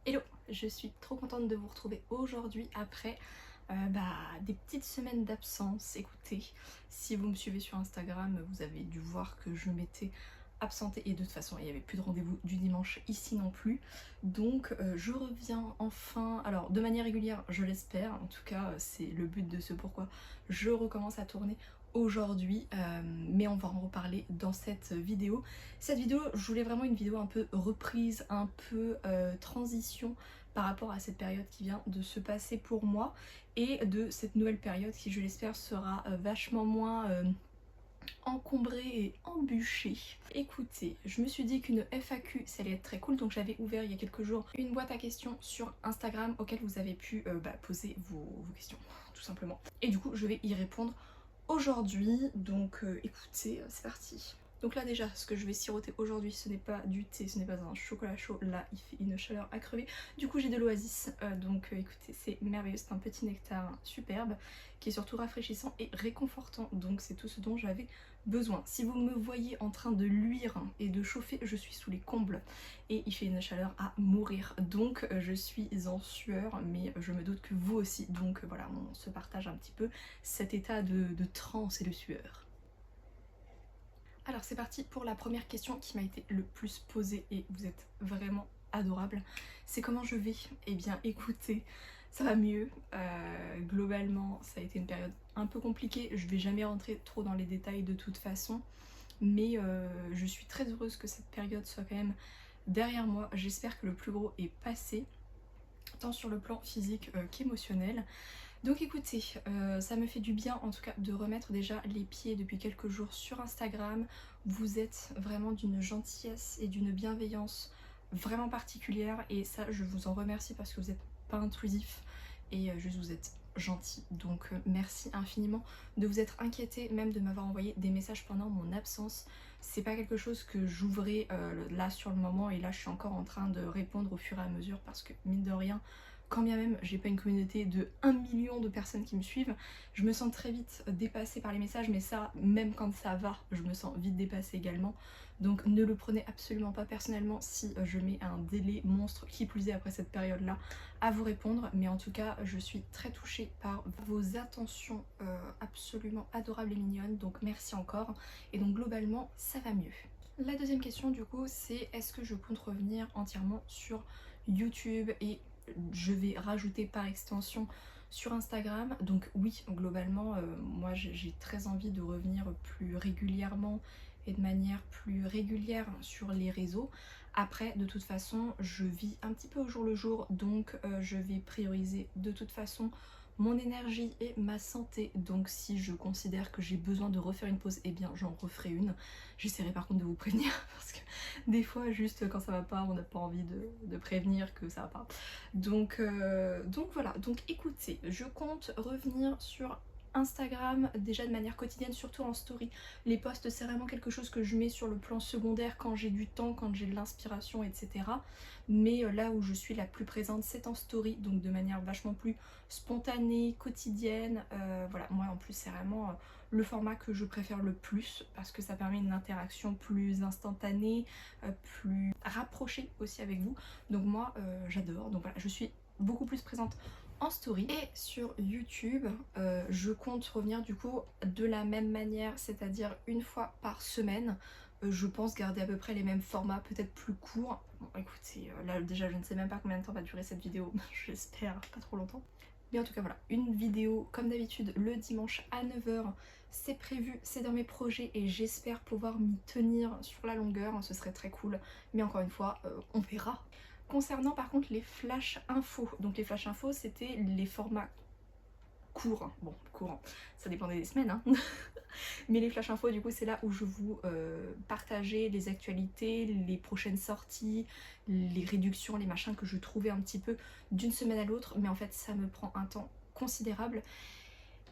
Hello, je suis trop contente de vous retrouver aujourd'hui après des petites semaines d'absence. Écoutez, si vous me suivez sur Instagram, vous avez dû voir que je m'étais absentée et de toute façon il n'y avait plus de rendez-vous du dimanche ici non plus. Donc je reviens enfin, alors de manière régulière je l'espère, en tout cas c'est le but de ce pourquoi je recommence à tourner aujourd'hui, mais on va en reparler dans cette vidéo. Cette vidéo, je voulais vraiment une vidéo un peu reprise, un peu transition par rapport à cette période qui vient de se passer pour moi et de cette nouvelle période qui, je l'espère, sera vachement moins encombrée et embûchée. Écoutez, je me suis dit qu'une FAQ ça allait être très cool, donc j'avais ouvert il y a quelques jours une boîte à questions sur Instagram auquel vous avez pu poser vos questions, tout simplement. Et du coup, je vais y répondre aujourd'hui, donc écoutez, c'est parti. Donc là déjà, ce que je vais siroter aujourd'hui, ce n'est pas du thé, ce n'est pas un chocolat chaud, là il fait une chaleur à crever. Du coup j'ai de l'oasis, donc écoutez, c'est merveilleux, c'est un petit nectar superbe, qui est surtout rafraîchissant et réconfortant, donc c'est tout ce dont j'avais besoin. Si vous me voyez en train de luire et de chauffer, je suis sous les combles, et il fait une chaleur à mourir, donc je suis en sueur, mais je me doute que vous aussi, donc voilà, on se partage un petit peu cet état de transe et de sueur. Alors c'est parti pour la première question qui m'a été le plus posée et vous êtes vraiment adorable. C'est comment je vais? Eh bien écoutez, ça va mieux. Globalement ça a été une période un peu compliquée. Je vais jamais rentrer trop dans les détails de toute façon. Mais je suis très heureuse que cette période soit quand même derrière moi. J'espère que le plus gros est passé, tant sur le plan physique qu'émotionnel. Donc écoutez, ça me fait du bien en tout cas de remettre déjà les pieds depuis quelques jours sur Instagram. Vous êtes vraiment d'une gentillesse et d'une bienveillance vraiment particulière et ça je vous en remercie parce que vous n'êtes pas intrusif et juste vous êtes gentil. Donc merci infiniment de vous être inquiété, même de m'avoir envoyé des messages pendant mon absence. C'est pas quelque chose que j'ouvrais là sur le moment et là je suis encore en train de répondre au fur et à mesure parce que mine de rien, quand bien même j'ai pas une communauté de 1 million de personnes qui me suivent, je me sens très vite dépassée par les messages, mais ça, même quand ça va, je me sens vite dépassée également. Donc ne le prenez absolument pas personnellement si je mets un délai monstre, qui plus est après cette période-là, à vous répondre. Mais en tout cas, je suis très touchée par vos attentions absolument adorables et mignonnes, donc merci encore. Et donc globalement, ça va mieux. La deuxième question du coup, c'est est-ce que je compte revenir entièrement sur YouTube et je vais rajouter par extension sur Instagram. Donc oui, globalement, moi j'ai très envie de revenir plus régulièrement et de manière plus régulière sur les réseaux. Après, de toute façon, je vis un petit peu au jour le jour, donc je vais prioriser de toute façon mon énergie et ma santé. Donc si je considère que j'ai besoin de refaire une pause, eh bien j'en referai une. J'essaierai par contre de vous prévenir parce que des fois juste quand ça va pas, on n'a pas envie de prévenir que ça va pas. Donc voilà, donc écoutez, je compte revenir sur Instagram déjà de manière quotidienne, surtout en story. Les posts c'est vraiment quelque chose que je mets sur le plan secondaire quand j'ai du temps, quand j'ai de l'inspiration, etc. Mais là où je suis la plus présente c'est en story, donc de manière vachement plus spontanée, quotidienne. Voilà, moi en plus c'est vraiment le format que je préfère le plus parce que ça permet une interaction plus instantanée, plus rapprochée aussi avec vous. Donc moi j'adore, donc voilà, je suis beaucoup plus présente en story. Et sur YouTube, je compte revenir du coup de la même manière, c'est-à-dire une fois par semaine. Je pense garder à peu près les mêmes formats, peut-être plus courts. Bon écoutez, là déjà je ne sais même pas combien de temps va durer cette vidéo, j'espère pas trop longtemps. Mais en tout cas voilà, une vidéo comme d'habitude le dimanche à 9 h, c'est prévu, c'est dans mes projets et j'espère pouvoir m'y tenir sur la longueur, ce serait très cool. Mais encore une fois, on verra. Concernant par contre les flash infos, donc les flash infos c'était les formats courts, bon courts, ça dépendait des semaines hein. Mais les flash infos du coup c'est là où je vous partageais les actualités, les prochaines sorties, les réductions, les machins que je trouvais un petit peu d'une semaine à l'autre, mais en fait ça me prend un temps considérable.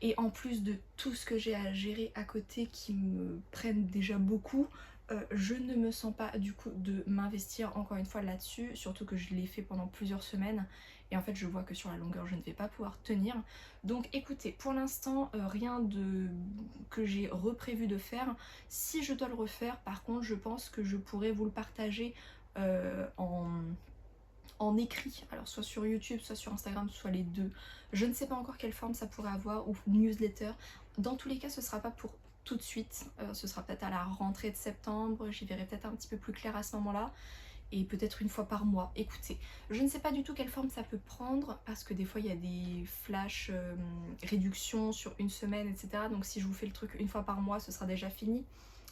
Et en plus de tout ce que j'ai à gérer à côté qui me prennent déjà beaucoup, je ne me sens pas du coup de m'investir encore une fois là-dessus, surtout que je l'ai fait pendant plusieurs semaines et en fait je vois que sur la longueur je ne vais pas pouvoir tenir. Donc écoutez, pour l'instant rien de que j'ai reprévu de faire. Si je dois le refaire par contre je pense que je pourrais vous le partager en en écrit, alors soit sur YouTube, soit sur Instagram, soit les deux. Je ne sais pas encore quelle forme ça pourrait avoir, ou newsletter. Dans tous les cas, ce sera pas pour tout de suite, ce sera peut-être à la rentrée de septembre, j'y verrai peut-être un petit peu plus clair à ce moment-là, et peut-être une fois par mois. Écoutez, je ne sais pas du tout quelle forme ça peut prendre, parce que des fois il y a des flash réductions sur une semaine, etc. Donc si je vous fais le truc une fois par mois, ce sera déjà fini.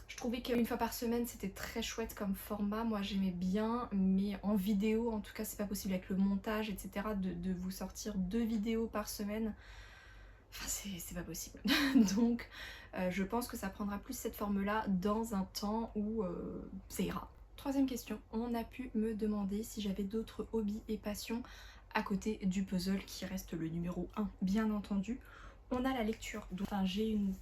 Je trouvais qu'une fois par semaine c'était très chouette comme format, moi j'aimais bien, mais en vidéo en tout cas c'est pas possible avec le montage, etc. de vous sortir 2 vidéos par semaine. Enfin, c'est pas possible. Donc je pense que ça prendra plus cette forme-là dans un temps où ça ira. Troisième question, on a pu me demander si j'avais d'autres hobbies et passions à côté du puzzle qui reste le numéro 1, bien entendu. On a la lecture, donc enfin, j'ai une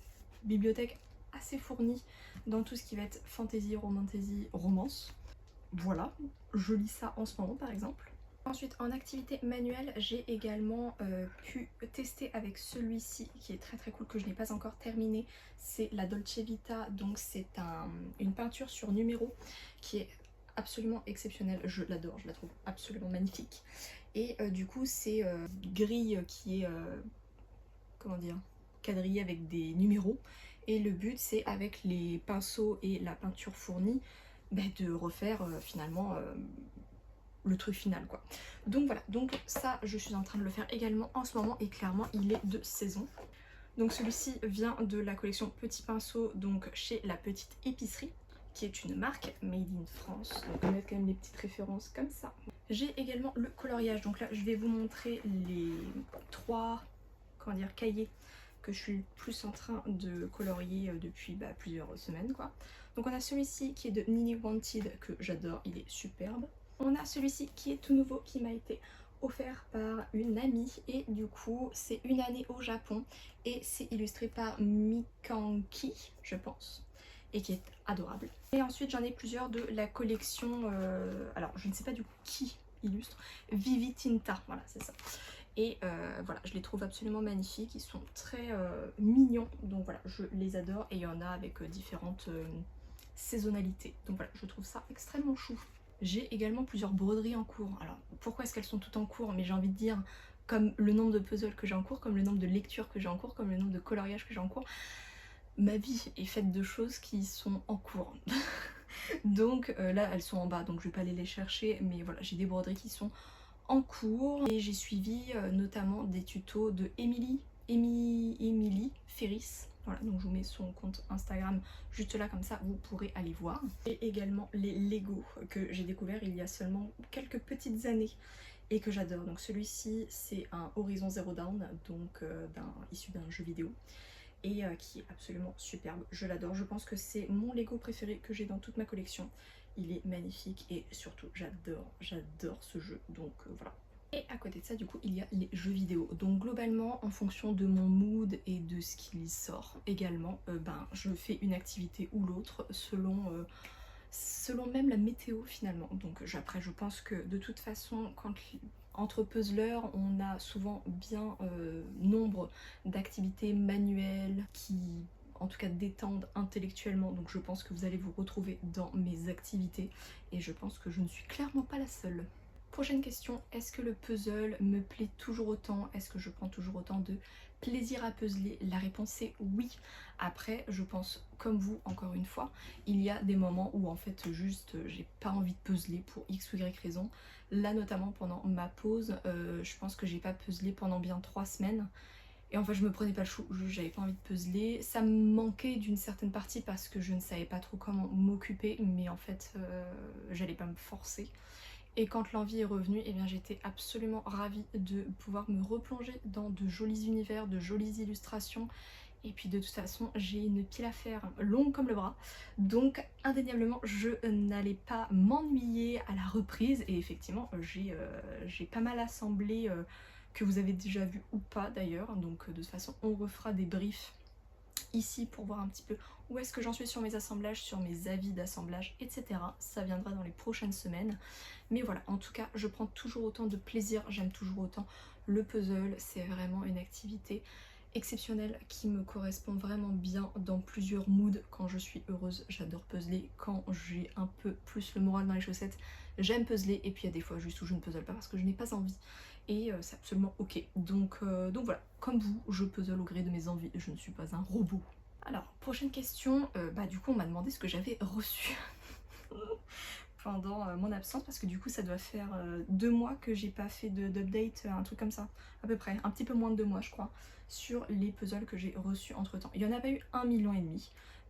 bibliothèque assez fournie dans tout ce qui va être fantasy, romantasy, romance. Voilà, je lis ça en ce moment par exemple. Ensuite, en activité manuelle, j'ai également pu tester avec celui-ci qui est très très cool, que je n'ai pas encore terminé. C'est la Dolce Vita, donc c'est une peinture sur numéro qui est absolument exceptionnelle. Je l'adore, je la trouve absolument magnifique. Et du coup, c'est grille qui est, comment dire, quadrillée avec des numéros. Et le but, c'est avec les pinceaux et la peinture fournie, bah, de refaire finalement le truc final quoi. Donc voilà, donc ça je suis en train de le faire également en ce moment et clairement il est de saison. Donc celui-ci vient de la collection Petit Pinceau, donc chez La Petite Épicerie, qui est une marque made in France. Donc on va mettre quand même des petites références comme ça. J'ai également le coloriage, donc là je vais vous montrer les 3 comment dire, cahiers que je suis plus en train de colorier depuis plusieurs semaines quoi. Donc on a celui-ci qui est de Nini Wanted que j'adore, il est superbe. On a celui-ci qui est tout nouveau, qui m'a été offert par une amie et du coup c'est une année au Japon et c'est illustré par Mikanki je pense et qui est adorable. Et ensuite j'en ai plusieurs de la collection, alors je ne sais pas du coup qui illustre, Vivi Tinta, voilà c'est ça. Et voilà, je les trouve absolument magnifiques, ils sont très mignons, donc voilà, je les adore et il y en a avec différentes saisonnalités. Donc voilà, je trouve ça extrêmement chou. J'ai également plusieurs broderies en cours. Alors pourquoi est-ce qu'elles sont toutes en cours? Mais j'ai envie de dire, comme le nombre de puzzles que j'ai en cours, comme le nombre de lectures que j'ai en cours, comme le nombre de coloriages que j'ai en cours, ma vie est faite de choses qui sont en cours. Donc là elles sont en bas, donc je vais pas aller les chercher, mais voilà, j'ai des broderies qui sont en cours et j'ai suivi notamment des tutos de Emily Ferris. Voilà, donc je vous mets son compte Instagram juste là, comme ça vous pourrez aller voir. Et également les Lego que j'ai découvert il y a seulement quelques petites années et que j'adore. Donc celui-ci c'est un Horizon Zero Dawn, donc issu d'un jeu vidéo et qui est absolument superbe. Je l'adore, je pense que c'est mon Lego préféré que j'ai dans toute ma collection. Il est magnifique et surtout j'adore ce jeu, donc voilà. Et à côté de ça du coup il y a les jeux vidéo. Donc globalement en fonction de mon mood et de ce qu'il sort également, je fais une activité ou l'autre selon même la météo finalement. Donc après je pense que de toute façon entre puzzlers on a souvent bien nombre d'activités manuelles qui en tout cas détendent intellectuellement, donc je pense que vous allez vous retrouver dans mes activités et je pense que je ne suis clairement pas la seule. Prochaine question, est-ce que le puzzle me plaît toujours autant? Est-ce que je prends toujours autant de plaisir à puzzler? La réponse est oui. Après, je pense comme vous, encore une fois, il y a des moments où en fait juste j'ai pas envie de puzzler pour X ou Y raison. Là notamment pendant ma pause, je pense que j'ai pas puzzlé pendant bien 3 semaines. Et en fait je me prenais pas le chou, j'avais pas envie de puzzler. Ça me manquait d'une certaine partie parce que je ne savais pas trop comment m'occuper, mais en fait j'allais pas me forcer. Et quand l'envie est revenue, eh bien j'étais absolument ravie de pouvoir me replonger dans de jolis univers, de jolies illustrations. Et puis de toute façon, j'ai une pile à faire longue comme le bras. Donc indéniablement, je n'allais pas m'ennuyer à la reprise. Et effectivement, j'ai pas mal assemblé, que vous avez déjà vu ou pas d'ailleurs. Donc de toute façon, on refera des briefs ici pour voir un petit peu où est-ce que j'en suis sur mes assemblages, sur mes avis d'assemblage, etc. Ça viendra dans les prochaines semaines. Mais voilà, en tout cas, je prends toujours autant de plaisir, j'aime toujours autant le puzzle. C'est vraiment une activité exceptionnelle qui me correspond vraiment bien dans plusieurs moods. Quand je suis heureuse, j'adore puzzler. Quand j'ai un peu plus le moral dans les chaussettes, j'aime puzzler, et puis il y a des fois juste où je ne puzzle pas parce que je n'ai pas envie. Et c'est absolument ok. Donc voilà, comme vous, je puzzle au gré de mes envies, je ne suis pas un robot. Alors, prochaine question, bah du coup on m'a demandé ce que j'avais reçu pendant mon absence, parce que du coup ça doit faire 2 mois que j'ai pas fait d'update, un truc comme ça, à peu près, un petit peu moins de 2 mois je crois, sur les puzzles que j'ai reçus entre temps. Il y en a pas eu 1,5 million,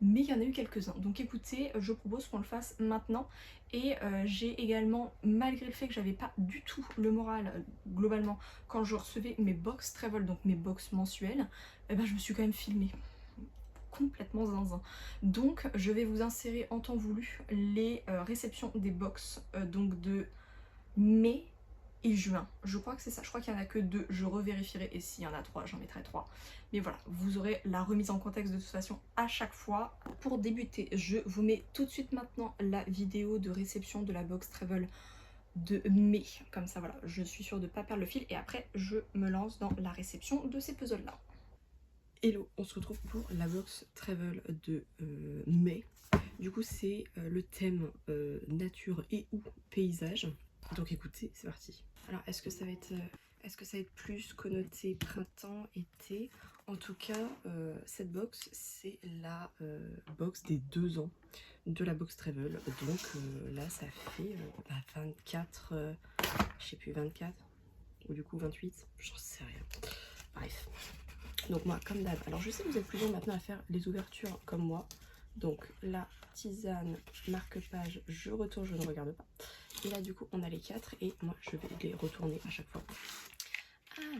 mais il y en a eu quelques-uns. Donc écoutez, je propose qu'on le fasse maintenant. Et j'ai également, malgré le fait que j'avais pas du tout le moral globalement quand je recevais mes box travel, donc mes box mensuelles, eh ben, je me suis quand même filmée complètement zinzin. Donc je vais vous insérer en temps voulu les réceptions des box donc de mai et juin. Je crois que c'est ça, je crois qu'il n'y en a que 2, je revérifierai, et s'il y en a 3, j'en mettrai 3. Mais voilà, vous aurez la remise en contexte de toute façon à chaque fois. Pour débuter, je vous mets tout de suite maintenant la vidéo de réception de la box travel de mai. Comme ça voilà, je suis sûre de ne pas perdre le fil, et après je me lance dans la réception de ces puzzles là. Hello, on se retrouve pour la box travel de mai. Du coup c'est le thème nature et ou paysage. Donc écoutez, c'est parti. Alors est-ce que ça va être plus connoté printemps, été? En tout cas, cette box, c'est la box des 2 ans de la box travel. Donc là ça fait 24, je sais plus, 24 ou du coup 28, j'en sais rien. Bref. Donc moi, comme d'hab, alors je sais que vous êtes plusieurs maintenant à faire les ouvertures comme moi. Donc la tisane, marque-page, je retourne, je ne regarde pas. Et là du coup on a les 4 et moi je vais les retourner à chaque fois.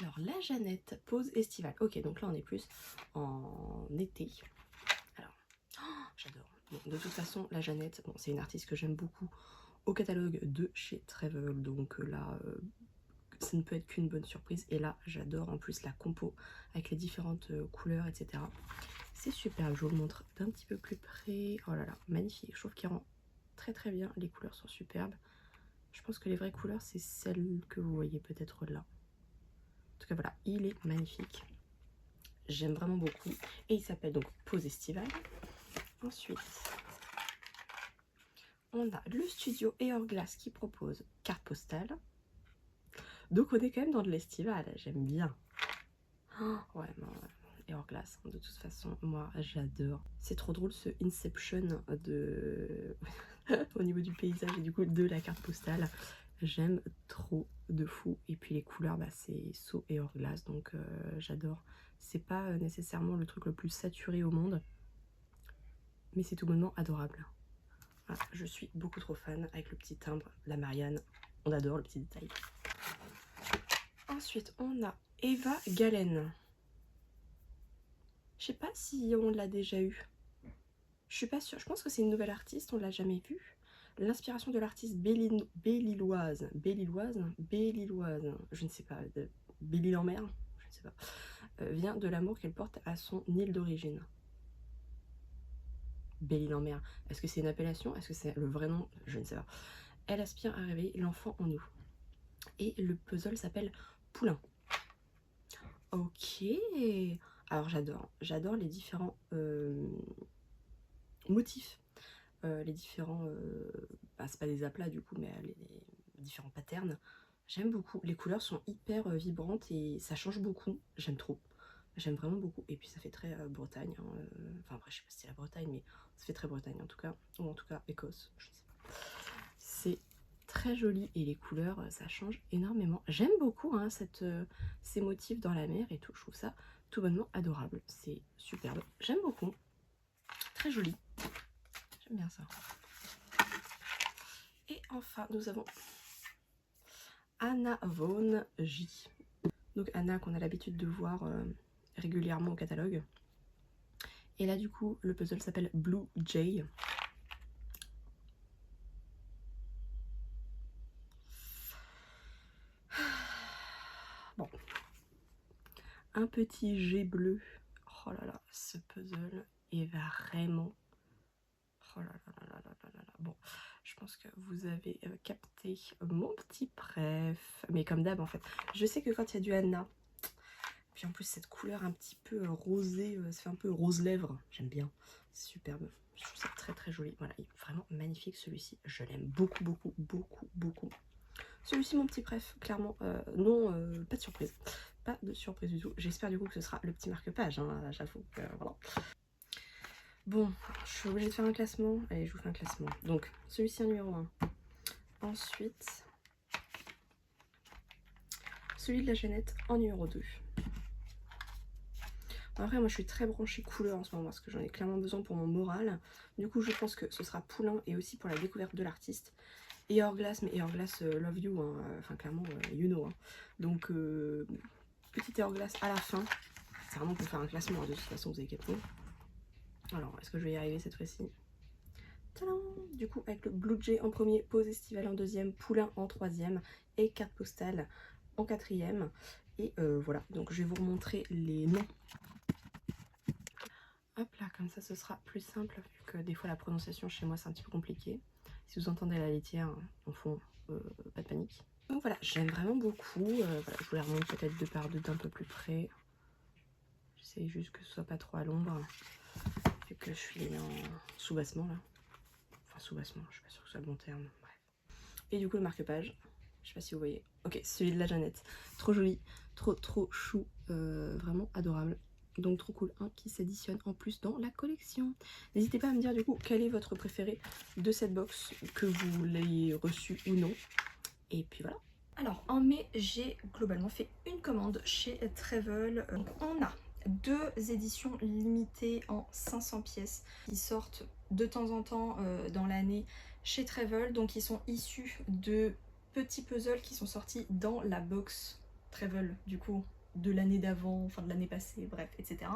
Alors la Jeannette, pause estivale. Ok, donc là on est plus en été. Alors, oh, j'adore. Bon, de toute façon la Jeannette, bon, c'est une artiste que j'aime beaucoup au catalogue de chez Travel. Donc là... ça ne peut être qu'une bonne surprise. Et là j'adore en plus la compo avec les différentes couleurs, etc. C'est super, je vous le montre d'un petit peu plus près. Oh là là, magnifique, je trouve qu'il rend très très bien, les couleurs sont superbes. Je pense que les vraies couleurs c'est celles que vous voyez peut-être là. En tout cas voilà, il est magnifique, j'aime vraiment beaucoup. Et il s'appelle donc Pause estivale. Ensuite on a le studio Hourglass qui propose carte postale. Donc on est quand même dans de l'estival, j'aime bien. Oh, ouais, non, ouais. Hourglass, de toute façon, moi j'adore. C'est trop drôle ce Inception de au niveau du paysage et du coup de la carte postale. J'aime trop de fou. Et puis les couleurs, bah, c'est So et Hourglass, donc j'adore. C'est pas nécessairement le truc le plus saturé au monde, mais c'est tout bonnement adorable. Voilà, je suis beaucoup trop fan avec le petit timbre, la Marianne. On adore le petit détail. Ensuite, on a Eva Galen. Je sais pas si on l'a déjà eu. Je suis pas sûre. Je pense que c'est une nouvelle artiste, on l'a jamais vue. L'inspiration de l'artiste Belle-Îloise, je ne sais pas, Belle-Île-en-Mer, je ne sais pas, vient de l'amour qu'elle porte à son île d'origine. Belle-Île-en-Mer, est-ce que c'est une appellation? Est-ce que c'est le vrai nom? Je ne sais pas. Elle aspire à réveiller l'enfant en nous. Et le puzzle s'appelle Poulain. Ok. Alors j'adore les différents motifs, les différents, bah, c'est pas des aplats du coup, mais les différents patterns. J'aime beaucoup, les couleurs sont hyper vibrantes et ça change beaucoup, j'aime trop. J'aime vraiment beaucoup, et puis ça fait très Bretagne, hein, enfin après je sais pas si c'est la Bretagne, mais ça fait très Bretagne en tout cas, ou en tout cas Écosse, je sais pas. C'est très joli et les couleurs ça change énormément. J'aime beaucoup hein, ces motifs dans la mer et tout, je trouve ça tout bonnement adorable, c'est superbe, j'aime beaucoup, très joli, j'aime bien ça. Et enfin nous avons Anna Von J. Donc Anna qu'on a l'habitude de voir régulièrement au catalogue. Et là du coup le puzzle s'appelle Blue Jay. Bon. Un petit jet bleu. Oh là là, ce puzzle est vraiment... Oh là là là là là là là. Bon, je pense que vous avez capté mon petit préf. Mais comme d'hab en fait. Je sais que quand il y a du Anna, puis puis en plus cette couleur un petit peu rosée, ça fait un peu rose lèvres, j'aime bien, c'est superbe. Je trouve ça très très joli. Voilà, il est vraiment magnifique celui-ci. Je l'aime beaucoup, beaucoup, beaucoup, beaucoup. Celui-ci, mon petit préf, clairement. Non, pas de surprise. Pas de surprise du tout. J'espère du coup que ce sera le petit marque-page. Hein, j'avoue que voilà. Bon, je suis obligée de faire un classement. Allez, je vous fais un classement. Donc, celui-ci en numéro 1. Ensuite, celui de la Jeannette en numéro 2. Après, moi je suis très branchée couleur en ce moment parce que j'en ai clairement besoin pour mon moral. Du coup, je pense que ce sera Poulain et aussi pour la découverte de l'artiste. Et Hourglass, mais Hourglass Love You, hein. Enfin clairement, you know. Hein. Donc, petit Hourglass à la fin. C'est vraiment pour faire un classement, hein, de toute façon, vous avez capté. Alors, est-ce que je vais y arriver cette fois-ci? Tadam! Du coup, avec le Blue Jay en premier, Pause estivale en deuxième, Poulain en troisième et Carte postale en quatrième. Et voilà, donc je vais vous remontrer les noms. Hop là, comme ça ce sera plus simple, vu que des fois la prononciation chez moi c'est un petit peu compliqué. Si vous entendez la laitière en fond, pas de panique. Donc voilà, j'aime vraiment beaucoup. Voilà, je vous les remonte peut-être deux par deux d'un peu plus près. J'essaie juste que ce soit pas trop à l'ombre, vu que je suis en sous-bassement là. Enfin sous-bassement, je suis pas sûre que ce soit le bon terme. Bref. Et du coup le marque-page, je sais pas si vous voyez. Ok, celui de la Jeannette. Trop joli, trop chou, vraiment adorable. Donc trop cool, un qui s'additionne en plus dans la collection. N'hésitez pas à me dire du coup quel est votre préféré de cette box, que vous l'ayez reçu ou non. Et puis voilà. Alors en mai, j'ai globalement fait une commande chez Travel. Donc on a 2 éditions limitées en 500 pièces qui sortent de temps en temps dans l'année chez Travel. Donc ils sont issus de petits puzzles qui sont sortis dans la box Travel du coup de l'année d'avant, enfin de l'année passée, bref, etc.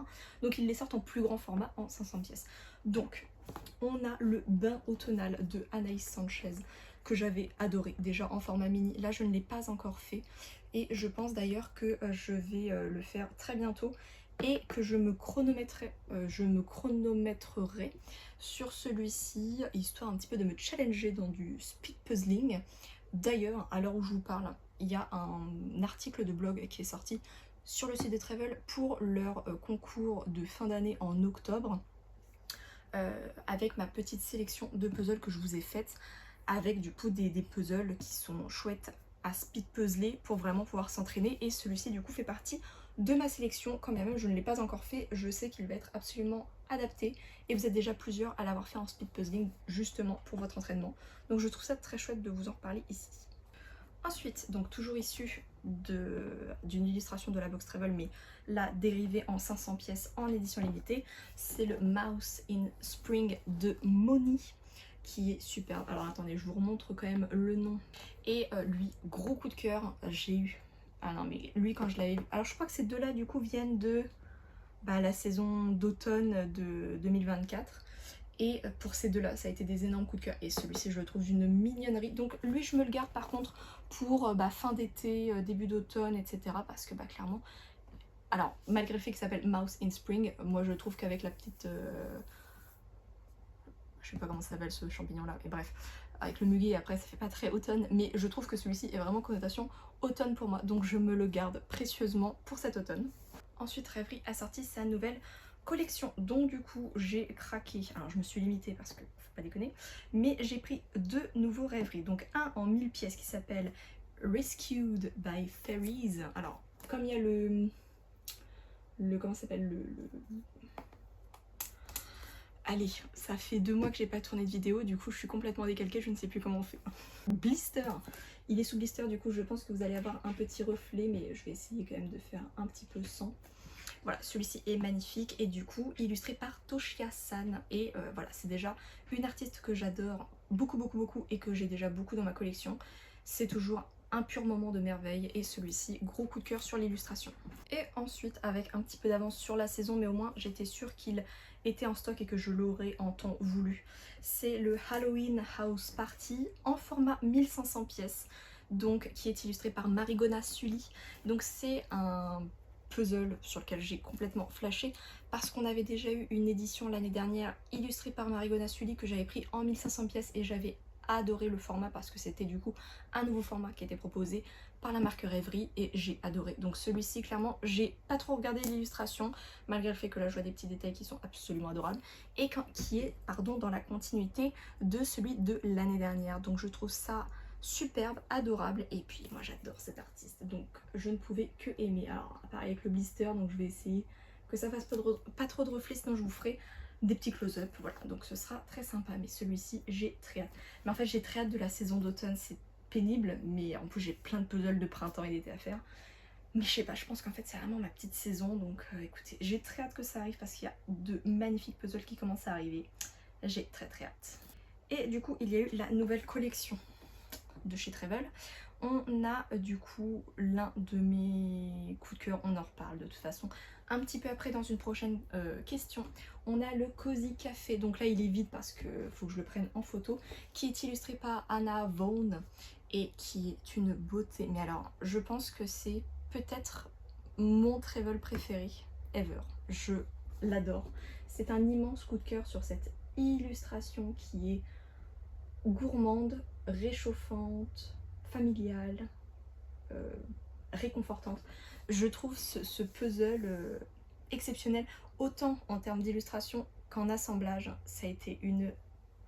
Donc ils les sortent en plus grand format en 500 pièces. Donc on a le bain automnal de Anaïs Sanchez que j'avais adoré déjà en format mini. Là je ne l'ai pas encore fait et je pense d'ailleurs que je vais le faire très bientôt et que je me chronométrerai sur celui-ci, histoire un petit peu de me challenger dans du speed puzzling. D'ailleurs, à l'heure où je vous parle, il y a un article de blog qui est sorti sur le site de Travel pour leur concours de fin d'année en octobre, avec ma petite sélection de puzzles que je vous ai faites, avec du coup des puzzles qui sont chouettes à speed puzzler pour vraiment pouvoir s'entraîner. Et celui-ci du coup fait partie de ma sélection. Quand bien même je ne l'ai pas encore fait, je sais qu'il va être absolument adapté et vous êtes déjà plusieurs à l'avoir fait en speed puzzling justement pour votre entraînement. Donc je trouve ça très chouette de vous en reparler ici. Ensuite, donc toujours issu d'une illustration de la box Travel, mais la dérivée en 500 pièces en édition limitée, c'est le Mouse in Spring de Moni, qui est superbe. Alors attendez, je vous remontre quand même le nom. Et lui, gros coup de cœur, j'ai eu. Ah non mais lui quand je l'avais vu. Alors je crois que ces deux-là du coup viennent de la saison d'automne de 2024. Et pour ces deux-là, ça a été des énormes coups de cœur. Et celui-ci, je le trouve d'une mignonnerie. Donc lui, je me le garde par contre pour fin d'été, début d'automne, etc. Parce que clairement... Alors, malgré le fait qu'il s'appelle Mouse in Spring, moi je trouve qu'avec la petite... je sais pas comment ça s'appelle ce champignon-là, mais bref. Avec le muguet, après, ça fait pas très automne. Mais je trouve que celui-ci est vraiment connotation automne pour moi. Donc je me le garde précieusement pour cet automne. Ensuite, Rêverie a sorti sa nouvelle collection, donc du coup j'ai craqué. Alors je me suis limitée parce que faut pas déconner, mais j'ai pris 2 nouveaux Rêveries. Donc un en 1000 pièces qui s'appelle Rescued by Fairies. Alors comme il y a le comment ça s'appelle le... Allez, ça fait 2 mois que j'ai pas tourné de vidéo, du coup je suis complètement décalquée, je ne sais plus comment on fait. Blister, il est sous blister, du coup je pense que vous allez avoir un petit reflet, mais je vais essayer quand même de faire un petit peu sans. Voilà, celui-ci est magnifique et du coup illustré par Toshia San. Et voilà, c'est déjà une artiste que j'adore beaucoup et que j'ai déjà beaucoup dans ma collection. C'est toujours un pur moment de merveille et celui-ci, gros coup de cœur sur l'illustration. Et ensuite, avec un petit peu d'avance sur la saison, mais au moins j'étais sûre qu'il était en stock et que je l'aurais en temps voulu. C'est le Halloween House Party en format 1500 pièces, donc qui est illustré par Marigona Sully. Donc c'est un puzzle sur lequel j'ai complètement flashé parce qu'on avait déjà eu une édition l'année dernière illustrée par Marigona Sully que j'avais pris en 1500 pièces et j'avais adoré le format parce que c'était du coup un nouveau format qui était proposé par la marque Rêverie et j'ai adoré. Donc celui-ci, clairement, j'ai pas trop regardé l'illustration, malgré le fait que là je vois des petits détails qui sont absolument adorables, et qui est dans la continuité de celui de l'année dernière. Donc je trouve ça superbe, adorable, et puis moi j'adore cet artiste, donc je ne pouvais que aimer. Alors pareil avec le blister, donc je vais essayer que ça fasse pas trop de reflets, sinon je vous ferai des petits close-up, voilà, donc ce sera très sympa. Mais celui-ci, j'ai très hâte. Mais en fait, j'ai très hâte de la saison d'automne, c'est pénible, mais en plus j'ai plein de puzzles de printemps et d'été à faire. Mais je sais pas, je pense qu'en fait c'est vraiment ma petite saison, donc écoutez, j'ai très hâte que ça arrive parce qu'il y a de magnifiques puzzles qui commencent à arriver. J'ai très hâte. Et du coup, il y a eu la nouvelle collection de chez Trevel. On a du coup l'un de mes coups de cœur, on en reparle de toute façon un petit peu après dans une prochaine question. On a le Cozy Café, donc là il est vide parce que faut que je le prenne en photo, qui est illustré par Anna Vaughn et qui est une beauté. Mais alors je pense que c'est peut-être mon Trevel préféré ever, je l'adore. C'est un immense coup de cœur sur cette illustration qui est gourmande, réchauffante, familiale, réconfortante. Je trouve ce puzzle exceptionnel, autant en termes d'illustration qu'en assemblage. Ça a été une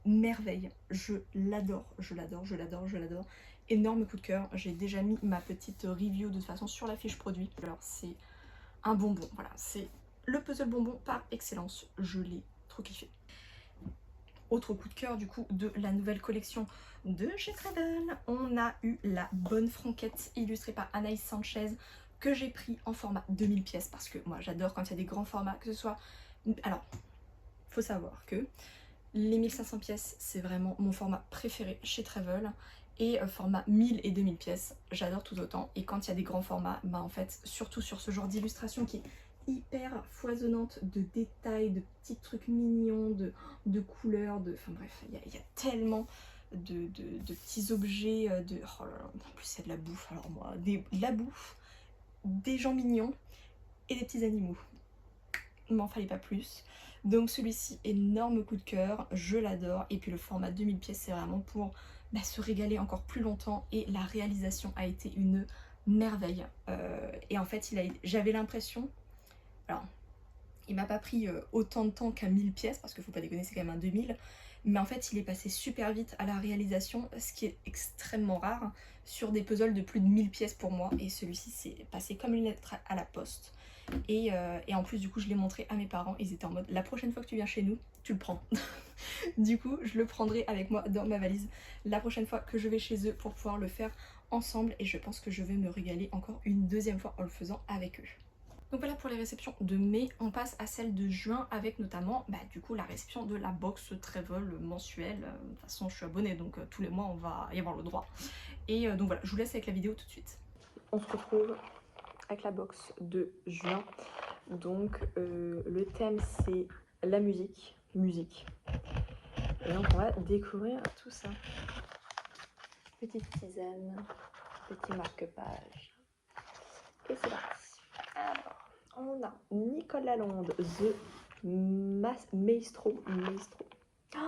merveille. Je l'adore, je l'adore, je l'adore, je l'adore. Énorme coup de cœur. J'ai déjà mis ma petite review de toute façon sur la fiche produit. Alors c'est un bonbon, voilà, c'est le puzzle bonbon par excellence. Je l'ai trop kiffé. Autre coup de cœur du coup de la nouvelle collection de chez Trevel, on a eu la Bonne Franquette illustrée par Anaïs Sanchez que j'ai pris en format 2000 pièces parce que moi j'adore quand il y a des grands formats, que ce soit... Alors, faut savoir que les 1500 pièces c'est vraiment mon format préféré chez Trevel et format 1000 et 2000 pièces, j'adore tout autant. Et quand il y a des grands formats, bah en fait, surtout sur ce genre d'illustration qui est hyper foisonnante de détails, de petits trucs mignons, de couleurs, enfin bref, il y a tellement de petits objets, oh là là, en plus c'est de la bouffe, alors moi, de la bouffe, des gens mignons et des petits animaux. Il m'en fallait pas plus. Donc celui-ci, énorme coup de cœur, je l'adore. Et puis le format 2000 pièces, c'est vraiment pour se régaler encore plus longtemps. Et la réalisation a été une merveille. Et en fait, j'avais l'impression... Alors, il m'a pas pris autant de temps qu'un 1000 pièces, parce qu'il faut pas déconner, c'est quand même un 2000. Mais en fait, il est passé super vite à la réalisation, ce qui est extrêmement rare sur des puzzles de plus de 1000 pièces pour moi. Et celui-ci, c'est passé comme une lettre à la poste. Et en plus, du coup, je l'ai montré à mes parents. Ils étaient en mode, la prochaine fois que tu viens chez nous, tu le prends. Du coup, je le prendrai avec moi dans ma valise la prochaine fois que je vais chez eux pour pouvoir le faire ensemble. Et je pense que je vais me régaler encore une deuxième fois en le faisant avec eux. Donc voilà pour les réceptions de mai. On passe à celle de juin avec notamment du coup la réception de la box Trevel mensuelle. De toute façon je suis abonnée donc tous les mois on va y avoir le droit. Et donc voilà, je vous laisse avec la vidéo tout de suite. On se retrouve avec la box de juin. Donc le thème c'est la musique. Et donc on va découvrir tout ça. Petite tisane, petit marque-page. Et c'est parti. Alors, on a Nicole Lalonde, The Maestro. Oh,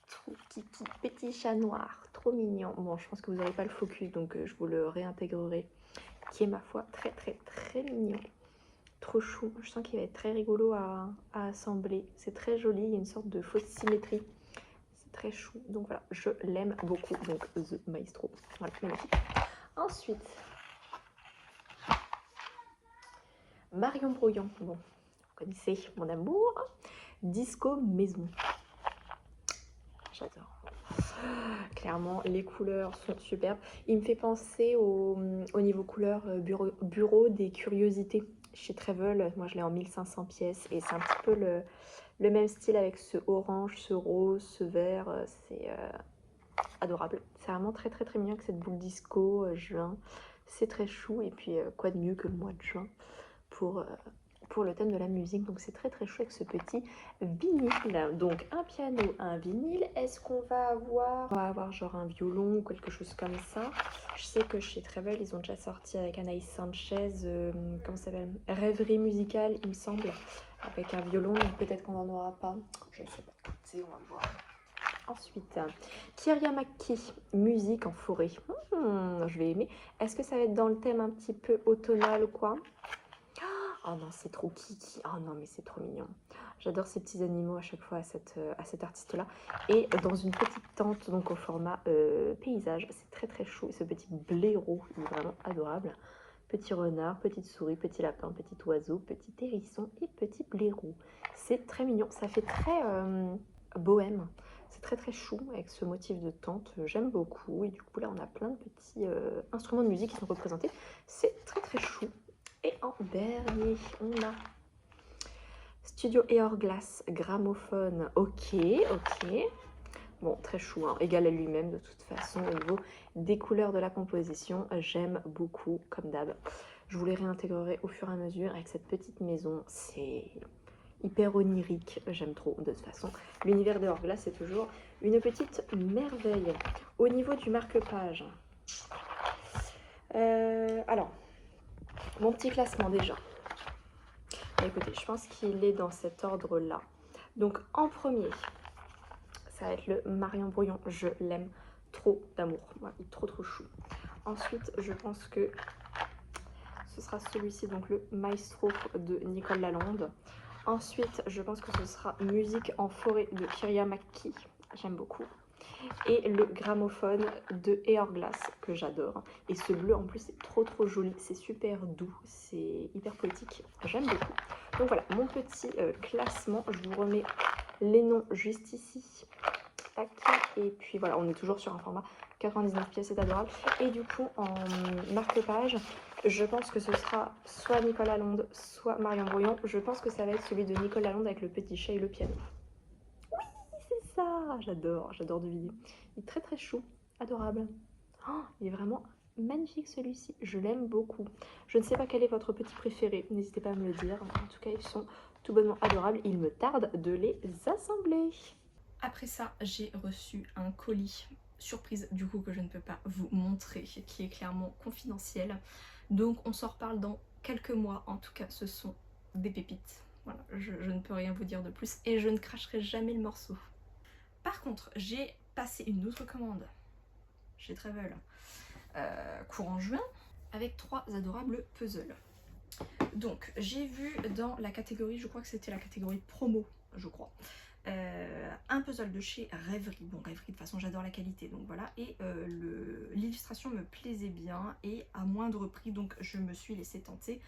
trop kiki, petit chat noir, trop mignon. Bon, je pense que vous n'avez pas le focus, donc je vous le réintégrerai. Qui est, ma foi, très mignon. Trop chou. Je sens qu'il va être très rigolo à assembler. C'est très joli, il y a une sorte de fausse symétrie. C'est très chou. Donc voilà, je l'aime beaucoup. Donc The Maestro. Voilà, magnifique. Ensuite... Marion Brouillon, bon, vous connaissez mon amour. Disco Maison. J'adore. Clairement, les couleurs sont superbes. Il me fait penser au niveau couleur bureau des curiosités chez Trevel. Moi, je l'ai en 1500 pièces et c'est un petit peu le même style avec ce orange, ce rose, ce vert. C'est adorable. C'est vraiment très mignon avec cette boule disco juin. C'est très chou et puis quoi de mieux que le mois de juin pour le thème de la musique. Donc c'est très chou avec ce petit vinyle. Donc un piano, un vinyle. Est-ce qu'on va avoir genre un violon ou quelque chose comme ça? Je sais que chez Trevel ils ont déjà sorti avec Anaïs Sanchez comment ça s'appelle, Rêverie musicale il me semble, avec un violon, donc peut-être qu'on n'en aura pas, je ne sais pas. On va voir. Ensuite, Kiryamaki, musique en forêt. Je vais aimer. Est-ce que ça va être dans le thème un petit peu automnal ou quoi? Oh non, c'est trop kiki. Oh non, mais c'est trop mignon. J'adore ces petits animaux à chaque fois à cet artiste-là. Et dans une petite tente, donc au format paysage. C'est très très chou. Ce petit blaireau, il est vraiment adorable. Petit renard, petite souris, petit lapin, petit oiseau, petit hérisson et petit blaireau. C'est très mignon. Ça fait très bohème. C'est très très chou avec ce motif de tente. J'aime beaucoup. Et du coup, là, on a plein de petits instruments de musique qui sont représentés. C'est très très chou. Et en dernier, on a Studio Hourglass, gramophone. Ok. Bon, très chou, hein, égal à lui-même de toute façon. Au niveau des couleurs de la composition, j'aime beaucoup, comme d'hab. Je vous les réintégrerai au fur et à mesure avec cette petite maison. C'est hyper onirique, j'aime trop de toute façon. L'univers de Hourglass, c'est toujours une petite merveille. Au niveau du marque-page, alors, mon petit classement déjà. Écoutez, je pense qu'il est dans cet ordre-là. Donc, en premier, ça va être le Marion Brouillon. Je l'aime trop d'amour. Voilà, il est trop trop chou. Ensuite, je pense que ce sera celui-ci, donc le Maestro de Nicole Lalonde. Ensuite, je pense que ce sera Musique en forêt de Kiryamaki. J'aime beaucoup. Et le gramophone de Hourglass que j'adore. Et ce bleu en plus c'est trop trop joli, c'est super doux, c'est hyper poétique, j'aime beaucoup. Donc voilà, mon petit classement, je vous remets les noms juste ici. Tac. Et puis voilà, on est toujours sur un format 99 pièces, c'est adorable. Et du coup, en marque-page, je pense que ce sera soit Nicole Lalonde, soit Marion Brouillon. Je pense que ça va être celui de Nicole Lalonde avec le petit chat et le piano. C'est ça, j'adore de vidéo. Il est très très chou, adorable. Oh, il est vraiment magnifique celui-ci, je l'aime beaucoup. Je ne sais pas quel est votre petit préféré, n'hésitez pas à me le dire. En tout cas, ils sont tout bonnement adorables. Il me tarde de les assembler. Après ça, j'ai reçu un colis surprise du coup que je ne peux pas vous montrer, qui est clairement confidentiel. Donc on s'en reparle dans quelques mois. En tout cas, ce sont des pépites. Voilà, je ne peux rien vous dire de plus et je ne cracherai jamais le morceau. Par contre, j'ai passé une autre commande chez Travel courant juin avec 3 adorables puzzles. Donc j'ai vu dans la catégorie, je crois que c'était la catégorie promo, je crois, un puzzle de chez Rêverie. Bon, Rêverie, de toute façon, j'adore la qualité, donc voilà. Et l'illustration me plaisait bien et à moindre prix, donc je me suis laissée tenter,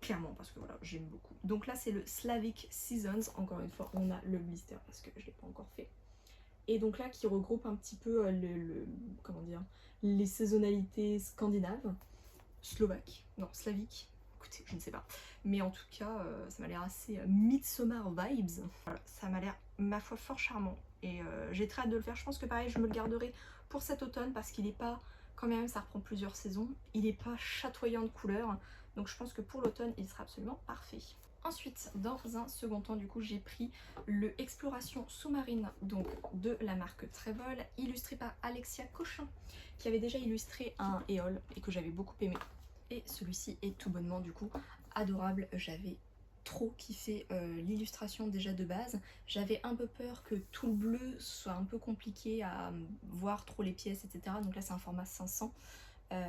clairement, parce que voilà, j'aime beaucoup. Donc là, c'est le Slavic Seasons. Encore une fois, on a le blister parce que je ne l'ai pas encore fait. Et donc là, qui regroupe un petit peu comment dire, les saisonnalités scandinaves, slovaques, non, slaviques. Écoutez, je ne sais pas. Mais en tout cas, ça m'a l'air assez Midsommar vibes. Voilà, ça m'a l'air, ma foi, fort charmant. Et j'ai très hâte de le faire. Je pense que pareil, je me le garderai pour cet automne parce qu'il n'est pas, quand même, ça reprend plusieurs saisons. Il n'est pas chatoyant de couleurs. Donc je pense que pour l'automne, il sera absolument parfait. Ensuite, dans un second temps, du coup, j'ai pris le Exploration sous-marine, donc de la marque Travel, illustré par Alexia Cochin, qui avait déjà illustré un éole et que j'avais beaucoup aimé. Et celui-ci est tout bonnement du coup adorable. J'avais trop kiffé l'illustration déjà de base. J'avais un peu peur que tout le bleu soit un peu compliqué à voir trop les pièces, etc. Donc là c'est un format 500.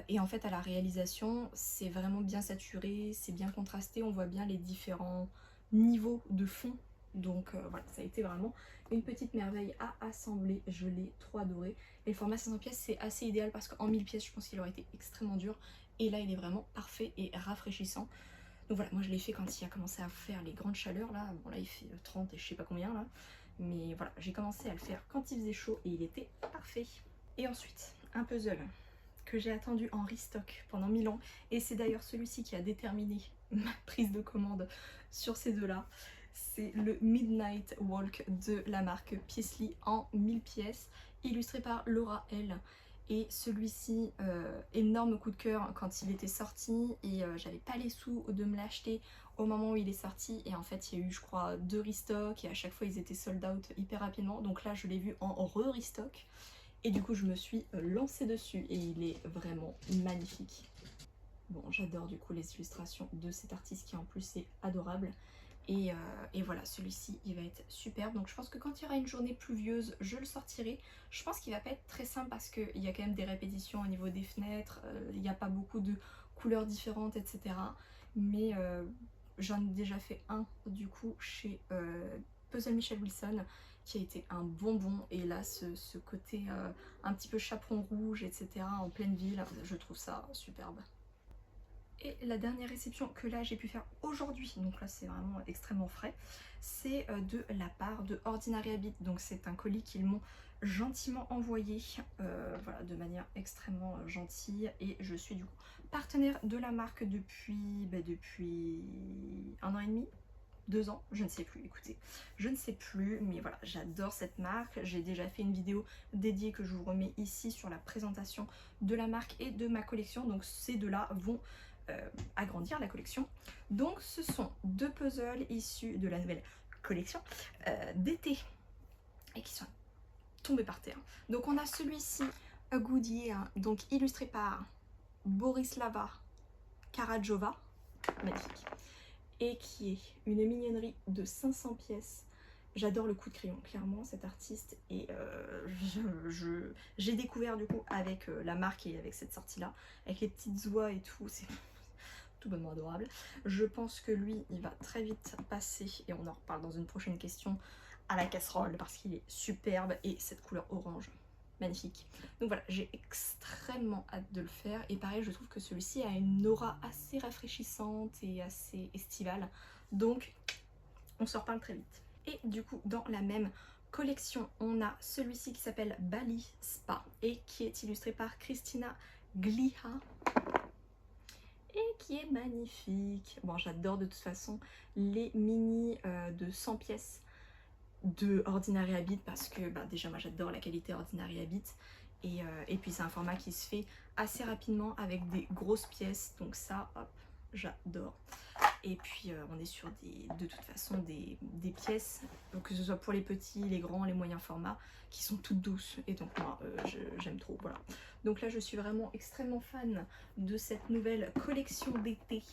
Et en fait à la réalisation c'est vraiment bien saturé, c'est bien contrasté, on voit bien les différents niveaux de fond. Donc voilà, ça a été vraiment une petite merveille à assembler, je l'ai trop adoré. Et le format 500 pièces c'est assez idéal parce qu'en 1000 pièces je pense qu'il aurait été extrêmement dur. Et là il est vraiment parfait et rafraîchissant. Donc voilà, moi je l'ai fait quand il a commencé à faire les grandes chaleurs là. Bon là il fait 30 et je sais pas combien là. Mais voilà, j'ai commencé à le faire quand il faisait chaud et il était parfait. Et ensuite, un puzzle que j'ai attendu en restock pendant 1000 ans. Et c'est d'ailleurs celui-ci qui a déterminé ma prise de commande sur ces deux-là. C'est le Midnight Walk de la marque Paisley en 1000 pièces, illustré par Laura L. Et celui-ci, énorme coup de cœur quand il était sorti et j'avais pas les sous de me l'acheter au moment où il est sorti. Et en fait, il y a eu, je crois, 2 restocks et à chaque fois, ils étaient sold out hyper rapidement. Donc là, je l'ai vu en re-restock. Et du coup je me suis lancée dessus et il est vraiment magnifique. Bon, j'adore du coup les illustrations de cet artiste qui en plus est adorable. Et voilà, celui-ci il va être superbe. Donc je pense que quand il y aura une journée pluvieuse, je le sortirai. Je pense qu'il va pas être très simple parce qu'il y a quand même des répétitions au niveau des fenêtres, il n'y a pas beaucoup de couleurs différentes, etc. Mais j'en ai déjà fait un du coup chez Puzzle Michelle Wilson qui a été un bonbon. Et là ce côté un petit peu chaperon rouge, etc. en pleine ville, je trouve ça superbe. Et la dernière réception que là j'ai pu faire aujourd'hui, donc là c'est vraiment extrêmement frais, c'est de la part de Ordinary Habit. Donc c'est un colis qu'ils m'ont gentiment envoyé, voilà, de manière extrêmement gentille. Et je suis du coup partenaire de la marque depuis 1 an et demi, 2 ans, je ne sais plus, écoutez, je ne sais plus, mais voilà, j'adore cette marque. J'ai déjà fait une vidéo dédiée que je vous remets ici sur la présentation de la marque et de ma collection. Donc ces deux-là vont agrandir la collection. Donc ce sont 2 puzzles issus de la nouvelle collection d'été et qui sont tombés par terre. Donc on a celui-ci, A Good Year, donc illustré par Borislava Karajova, magnifique, et qui est une mignonnerie de 500 pièces. J'adore le coup de crayon, clairement, cet artiste. Et j'ai découvert du coup avec la marque et avec cette sortie-là, avec les petites oies et tout, c'est tout bonnement adorable. Je pense que lui, il va très vite passer, et on en reparle dans une prochaine question, à la casserole, parce qu'il est superbe. Et cette couleur orange, magnifique. Donc voilà, j'ai extrêmement hâte de le faire. Et pareil, je trouve que celui-ci a une aura assez rafraîchissante et assez estivale. Donc, on se reparle très vite. Et du coup, dans la même collection, on a celui-ci qui s'appelle Bali Spa et qui est illustré par Christina Gliha et qui est magnifique. Bon, j'adore de toute façon les mini de 100 pièces de Ordinary Habit parce que déjà moi j'adore la qualité Ordinary Habit et puis c'est un format qui se fait assez rapidement avec des grosses pièces, donc ça, hop, j'adore. Et puis on est sur de toute façon des pièces, donc que ce soit pour les petits, les grands, les moyens formats, qui sont toutes douces. Et donc moi j'aime trop, voilà. Donc là je suis vraiment extrêmement fan de cette nouvelle collection d'été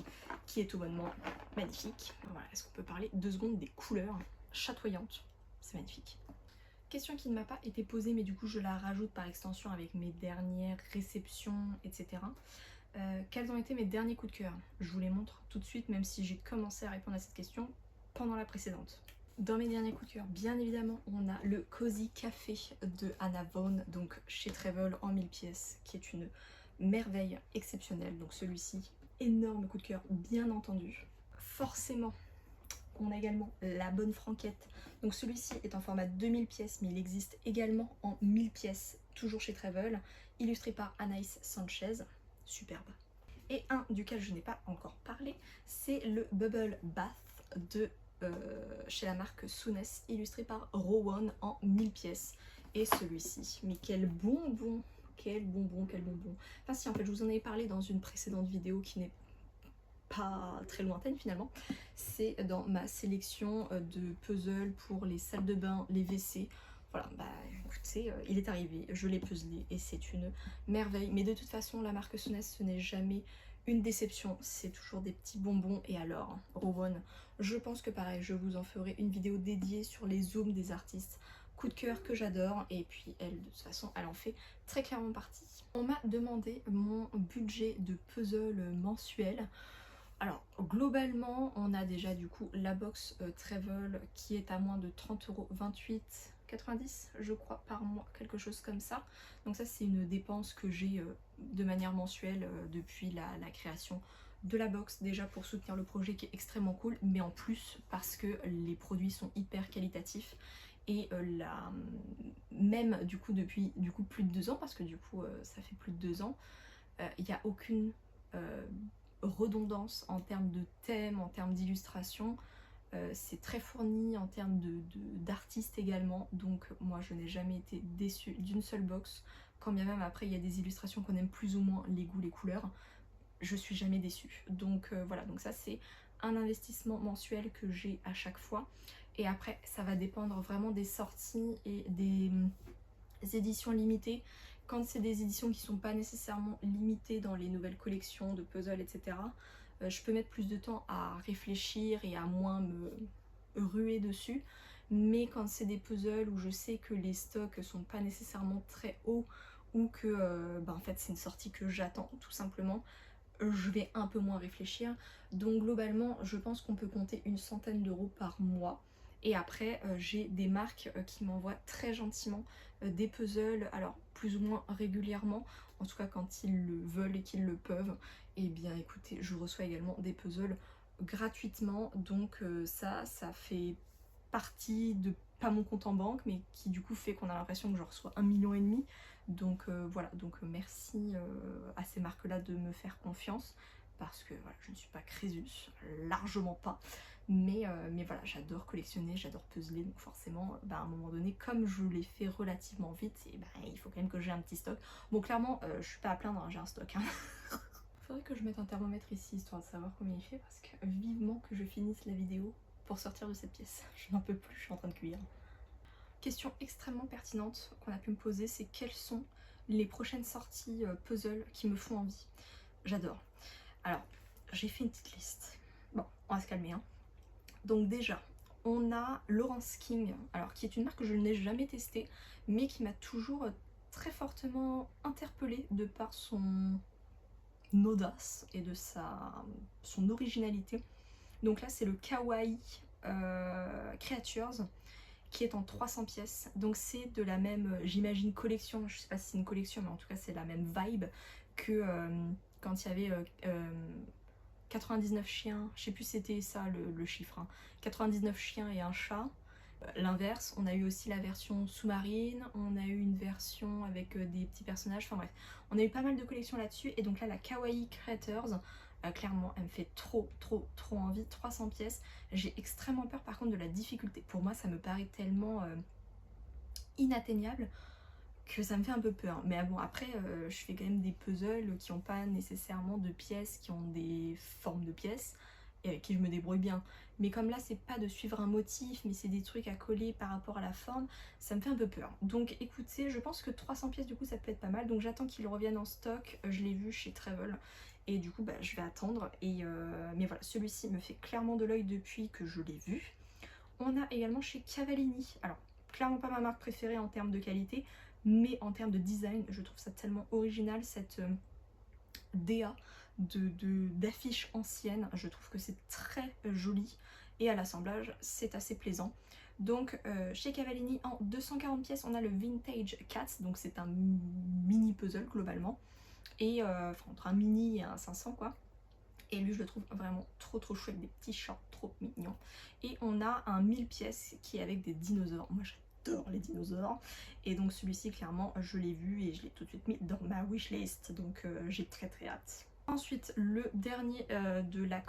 qui est tout bonnement magnifique. Voilà, est-ce qu'on peut parler 2 secondes des couleurs chatoyantes? C'est magnifique. Question qui ne m'a pas été posée, mais du coup je la rajoute par extension avec mes dernières réceptions, etc. Quels ont été mes derniers coups de cœur? Je vous les montre tout de suite, même si j'ai commencé à répondre à cette question pendant la précédente. Dans mes derniers coups de cœur, bien évidemment, on a le Cozy Café de Anna Vaughan, donc chez Travel en 1000 pièces, qui est une merveille exceptionnelle. Donc celui-ci, énorme coup de cœur, bien entendu. Forcément, on a également la Bonne Franquette. Donc celui-ci est en format 2000 pièces, mais il existe également en 1000 pièces, toujours chez Travel, illustré par Anaïs Sanchez. Superbe. Et un duquel je n'ai pas encore parlé, c'est le Bubble Bath de chez la marque Souness, illustré par Rowan en 1000 pièces. Et celui-ci, mais quel bonbon, quel bonbon, quel bonbon. Enfin si, en fait je vous en avais parlé dans une précédente vidéo qui n'est pas très lointaine finalement. C'est dans ma sélection de puzzles pour les salles de bain, les WC. Voilà, écoutez, il est arrivé, je l'ai puzzlé et c'est une merveille. Mais de toute façon, la marque Souness, ce n'est jamais une déception, c'est toujours des petits bonbons. Et alors, Rowan, je pense que pareil, je vous en ferai une vidéo dédiée sur les zooms des artistes coup de cœur que j'adore. Et puis elle, de toute façon, elle en fait très clairement partie. On m'a demandé mon budget de puzzle mensuel. Alors globalement on a déjà du coup la box Travel qui est à moins de 30 €, 28,90 je crois par mois, quelque chose comme ça. Donc ça c'est une dépense que j'ai de manière mensuelle depuis la création de la box, déjà pour soutenir le projet qui est extrêmement cool, mais en plus parce que les produits sont hyper qualitatifs. Et même du coup depuis plus de 2 ans, parce que du coup ça fait plus de 2 ans, il n'y a aucune redondance en termes de thème, en termes d'illustration. C'est très fourni en termes d'artistes également, donc moi je n'ai jamais été déçue d'une seule box, quand bien même après il y a des illustrations qu'on aime plus ou moins, les goûts, les couleurs, je suis jamais déçue. Donc voilà, donc ça c'est un investissement mensuel que j'ai à chaque fois. Et après ça va dépendre vraiment des sorties et des éditions limitées Quand c'est des éditions qui sont pas nécessairement limitées dans les nouvelles collections de puzzles, etc., je peux mettre plus de temps à réfléchir et à moins me ruer dessus. Mais quand c'est des puzzles où je sais que les stocks sont pas nécessairement très hauts ou que en fait c'est une sortie que j'attends tout simplement, je vais un peu moins réfléchir. Donc globalement, je pense qu'on peut compter une centaine d'euros par mois. Et après, j'ai des marques qui m'envoient très gentiment des puzzles, alors plus ou moins régulièrement, en tout cas quand ils le veulent et qu'ils le peuvent. Et bien écoutez, je reçois également des puzzles gratuitement, donc ça fait partie de, pas mon compte en banque, mais qui du coup fait qu'on a l'impression que je reçois 1,5 million. Donc voilà, donc merci à ces marques-là de me faire confiance, parce que voilà, je ne suis pas Crésus, largement pas. Mais voilà, j'adore collectionner, j'adore puzzler, donc forcément, à un moment donné, comme je l'ai fait relativement vite, et il faut quand même que j'ai un petit stock. Bon, clairement, je suis pas à plaindre, hein, j'ai un stock. Hein. Faudrait que je mette un thermomètre ici, histoire de savoir combien il fait, parce que vivement que je finisse la vidéo pour sortir de cette pièce. Je n'en peux plus, je suis en train de cuire. Question extrêmement pertinente qu'on a pu me poser, c'est quelles sont les prochaines sorties puzzle qui me font envie. J'adore. Alors, j'ai fait une petite liste. Bon, on va se calmer, hein. Donc déjà, on a Lawrence King, alors qui est une marque que je n'ai jamais testée, mais qui m'a toujours très fortement interpellée de par son audace et de son originalité. Donc là, c'est le Kawaii Creatures, qui est en 300 pièces. Donc c'est de la même, j'imagine, collection, je sais pas si c'est une collection, mais en tout cas c'est la même vibe que quand il y avait 99 chiens, je sais plus si c'était ça le chiffre, hein. 99 chiens et un chat. L'inverse, on a eu aussi la version sous-marine, on a eu une version avec des petits personnages, enfin bref, on a eu pas mal de collections là-dessus. Et donc là, la Kawaii Creators, clairement, elle me fait trop envie. 300 pièces. J'ai extrêmement peur par contre de la difficulté. Pour moi, ça me paraît tellement inatteignable que ça me fait un peu peur. Mais bon, après, je fais quand même des puzzles qui n'ont pas nécessairement de pièces, qui ont des formes de pièces, et avec qui je me débrouille bien. Mais comme là, c'est pas de suivre un motif, mais c'est des trucs à coller par rapport à la forme, ça me fait un peu peur. Donc écoutez, je pense que 300 pièces, du coup, ça peut être pas mal. Donc j'attends qu'ils reviennent en stock. Je l'ai vu chez Travel. Et du coup, je vais attendre. Mais voilà, celui-ci me fait clairement de l'œil depuis que je l'ai vu. On a également chez Cavallini. Alors, clairement pas ma marque préférée en termes de qualité, mais en termes de design, je trouve ça tellement original, cette DA d'affiches anciennes. Je trouve que c'est très joli et à l'assemblage, c'est assez plaisant. Donc chez Cavallini, en 240 pièces, on a le Vintage Cats, donc c'est un mini puzzle globalement, et entre un mini et un 500 quoi. Et lui, je le trouve vraiment trop chouette, des petits chats trop mignons. Et on a un 1000 pièces qui est avec des dinosaures. Moi, j'adore les dinosaures. Et donc celui-ci, clairement, je l'ai vu et je l'ai tout de suite mis dans ma wishlist. Donc j'ai très hâte. Ensuite, le dernier de la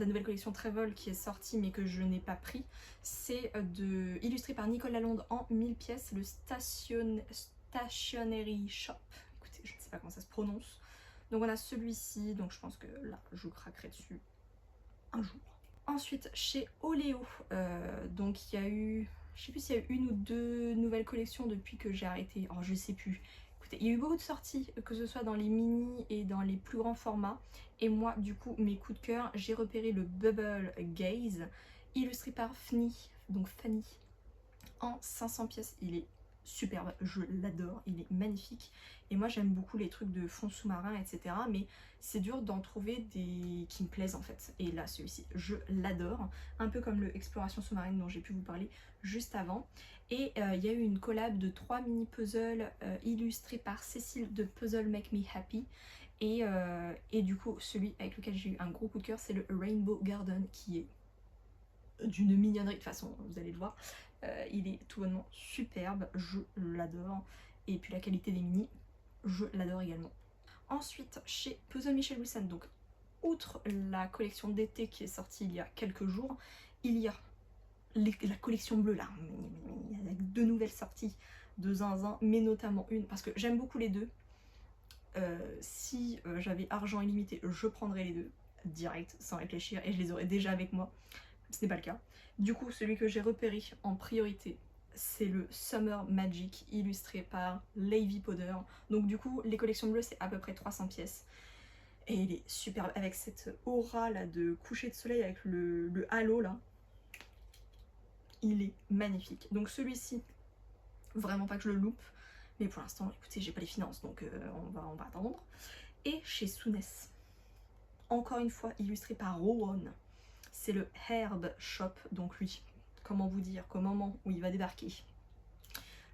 nouvelle collection Travel qui est sorti mais que je n'ai pas pris, c'est illustré par Nicole Lalonde en 1000 pièces, le Stationery Shop. Écoutez, je ne sais pas comment ça se prononce. Donc on a celui-ci, donc je pense que là je craquerai dessus un jour. Ensuite chez Oléo, donc il y a eu, je sais plus s'il y a eu 1 ou 2 nouvelles collections depuis que j'ai arrêté, alors je sais plus. Écoutez, il y a eu beaucoup de sorties, que ce soit dans les mini et dans les plus grands formats. Et moi du coup, mes coups de cœur, j'ai repéré le Bubble Gaze, illustré par Fanny, donc Fanny, en 500 pièces. Il est superbe, je l'adore, il est magnifique. Et moi j'aime beaucoup les trucs de fond sous-marin, etc. Mais c'est dur d'en trouver des qui me plaisent en fait. Et là celui-ci, je l'adore. Un peu comme le Exploration sous-marine dont j'ai pu vous parler juste avant. Et il y a eu une collab de 3 mini puzzles illustrés par Cécile de Puzzle Make Me Happy. Et du coup celui avec lequel j'ai eu un gros coup de cœur, c'est le Rainbow Garden, qui est d'une mignonnerie. De toute façon, vous allez le voir. Il est tout bonnement superbe, je l'adore. Et puis la qualité des mini, je l'adore également. Ensuite, chez Puzzle Michel Wilson, donc outre la collection d'été qui est sortie il y a quelques jours, il y a la collection bleue là. Il y a 2 nouvelles sorties de zinzin, mais notamment une, parce que j'aime beaucoup les deux. Si j'avais argent illimité, je prendrais les deux direct, sans réfléchir, et je les aurais déjà avec moi. Ce n'est pas le cas. Du coup, celui que j'ai repéré en priorité, c'est le Summer Magic illustré par Levi Poder. Donc du coup les collections bleues c'est à peu près 300 pièces. Et il est superbe avec cette aura là de coucher de soleil avec le halo là. Il est magnifique. Donc celui-ci, vraiment pas que je le loupe. Mais pour l'instant, écoutez, j'ai pas les finances, donc on va attendre. Et chez Sunes, encore une fois illustré par Rowan. C'est le Herb Shop, donc lui, comment vous dire, qu'au moment où il va débarquer.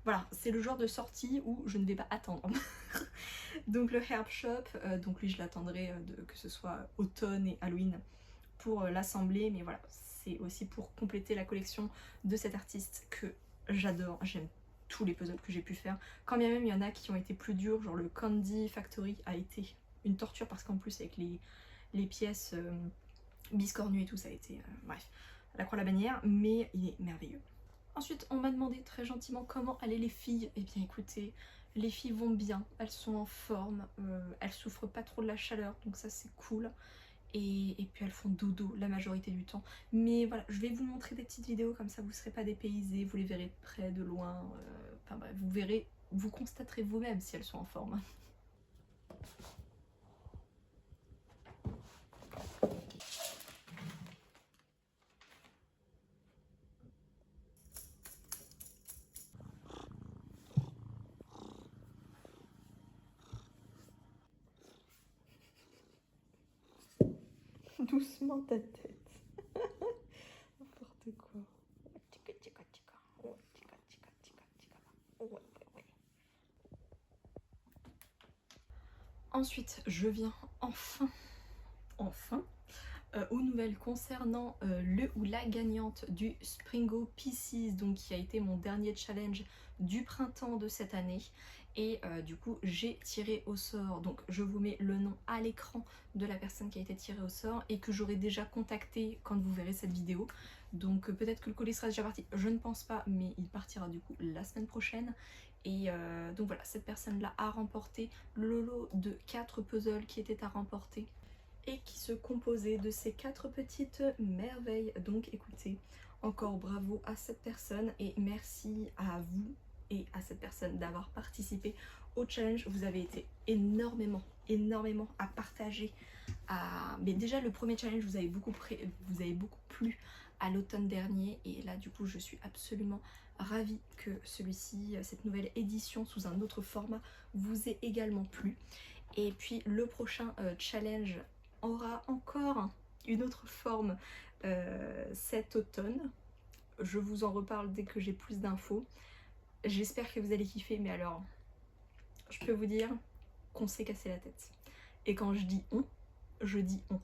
Voilà, c'est le genre de sortie où je ne vais pas attendre. Donc le Herb Shop, donc lui je l'attendrai que ce soit automne et Halloween pour l'assembler, mais voilà, c'est aussi pour compléter la collection de cet artiste que j'adore, j'aime tous les puzzles que j'ai pu faire, quand bien même il y en a qui ont été plus durs, genre le Candy Factory a été une torture parce qu'en plus avec les pièces biscornues et tout ça a été, bref, la croix la bannière, mais il est merveilleux. Ensuite on m'a demandé très gentiment comment allaient les filles, et bien écoutez, les filles vont bien, elles sont en forme, elles souffrent pas trop de la chaleur, donc ça c'est cool. Et puis elles font dodo la majorité du temps. Mais voilà, je vais vous montrer des petites vidéos comme ça vous ne serez pas dépaysés, vous les verrez de près, de loin, enfin bref, vous verrez, vous constaterez vous-même si elles sont en forme. Doucement ta tête. N'importe quoi. Ensuite, je viens enfin aux nouvelles concernant le ou la gagnante du Springo Pieces, donc qui a été mon dernier challenge du printemps de cette année. Et du coup j'ai tiré au sort, donc je vous mets le nom à l'écran de la personne qui a été tirée au sort et que j'aurai déjà contacté quand vous verrez cette vidéo. Donc peut-être que le colis sera déjà parti, je ne pense pas, mais il partira du coup la semaine prochaine. Et donc voilà, cette personne là a remporté le lot de 4 puzzles qui étaient à remporter et qui se composait de ces 4 petites merveilles. Donc écoutez, encore bravo à cette personne et merci à vous et à cette personne d'avoir participé au challenge. Vous avez été énormément à partager. Mais déjà le premier challenge vous avez beaucoup plu à l'automne dernier et là du coup je suis absolument ravie que celui-ci, cette nouvelle édition sous un autre format vous ait également plu. Et puis le prochain challenge aura encore une autre forme cet automne. Je vous en reparle dès que j'ai plus d'infos. J'espère que vous allez kiffer, mais alors je peux vous dire qu'on s'est cassé la tête. Et quand je dis on, je dis on.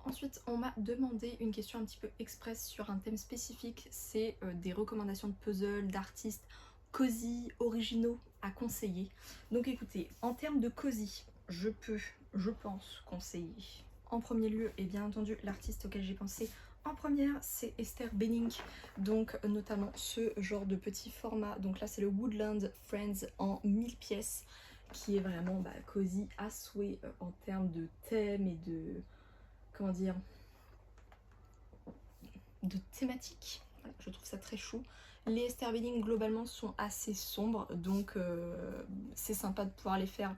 Ensuite, on m'a demandé une question un petit peu express sur un thème spécifique, c'est des recommandations de puzzles, d'artistes cosy, originaux à conseiller. Donc écoutez, en termes de cosy, je pense, conseiller. En premier lieu, et bien entendu, l'artiste auquel j'ai pensé en première, c'est Esther Benning, donc notamment ce genre de petit format. Donc là, c'est le Woodland Friends en 1000 pièces, qui est vraiment cosy à souhait en termes de thème et de, comment dire, de thématique. Voilà, je trouve ça très chou. Les Esther Benning globalement sont assez sombres, donc c'est sympa de pouvoir les faire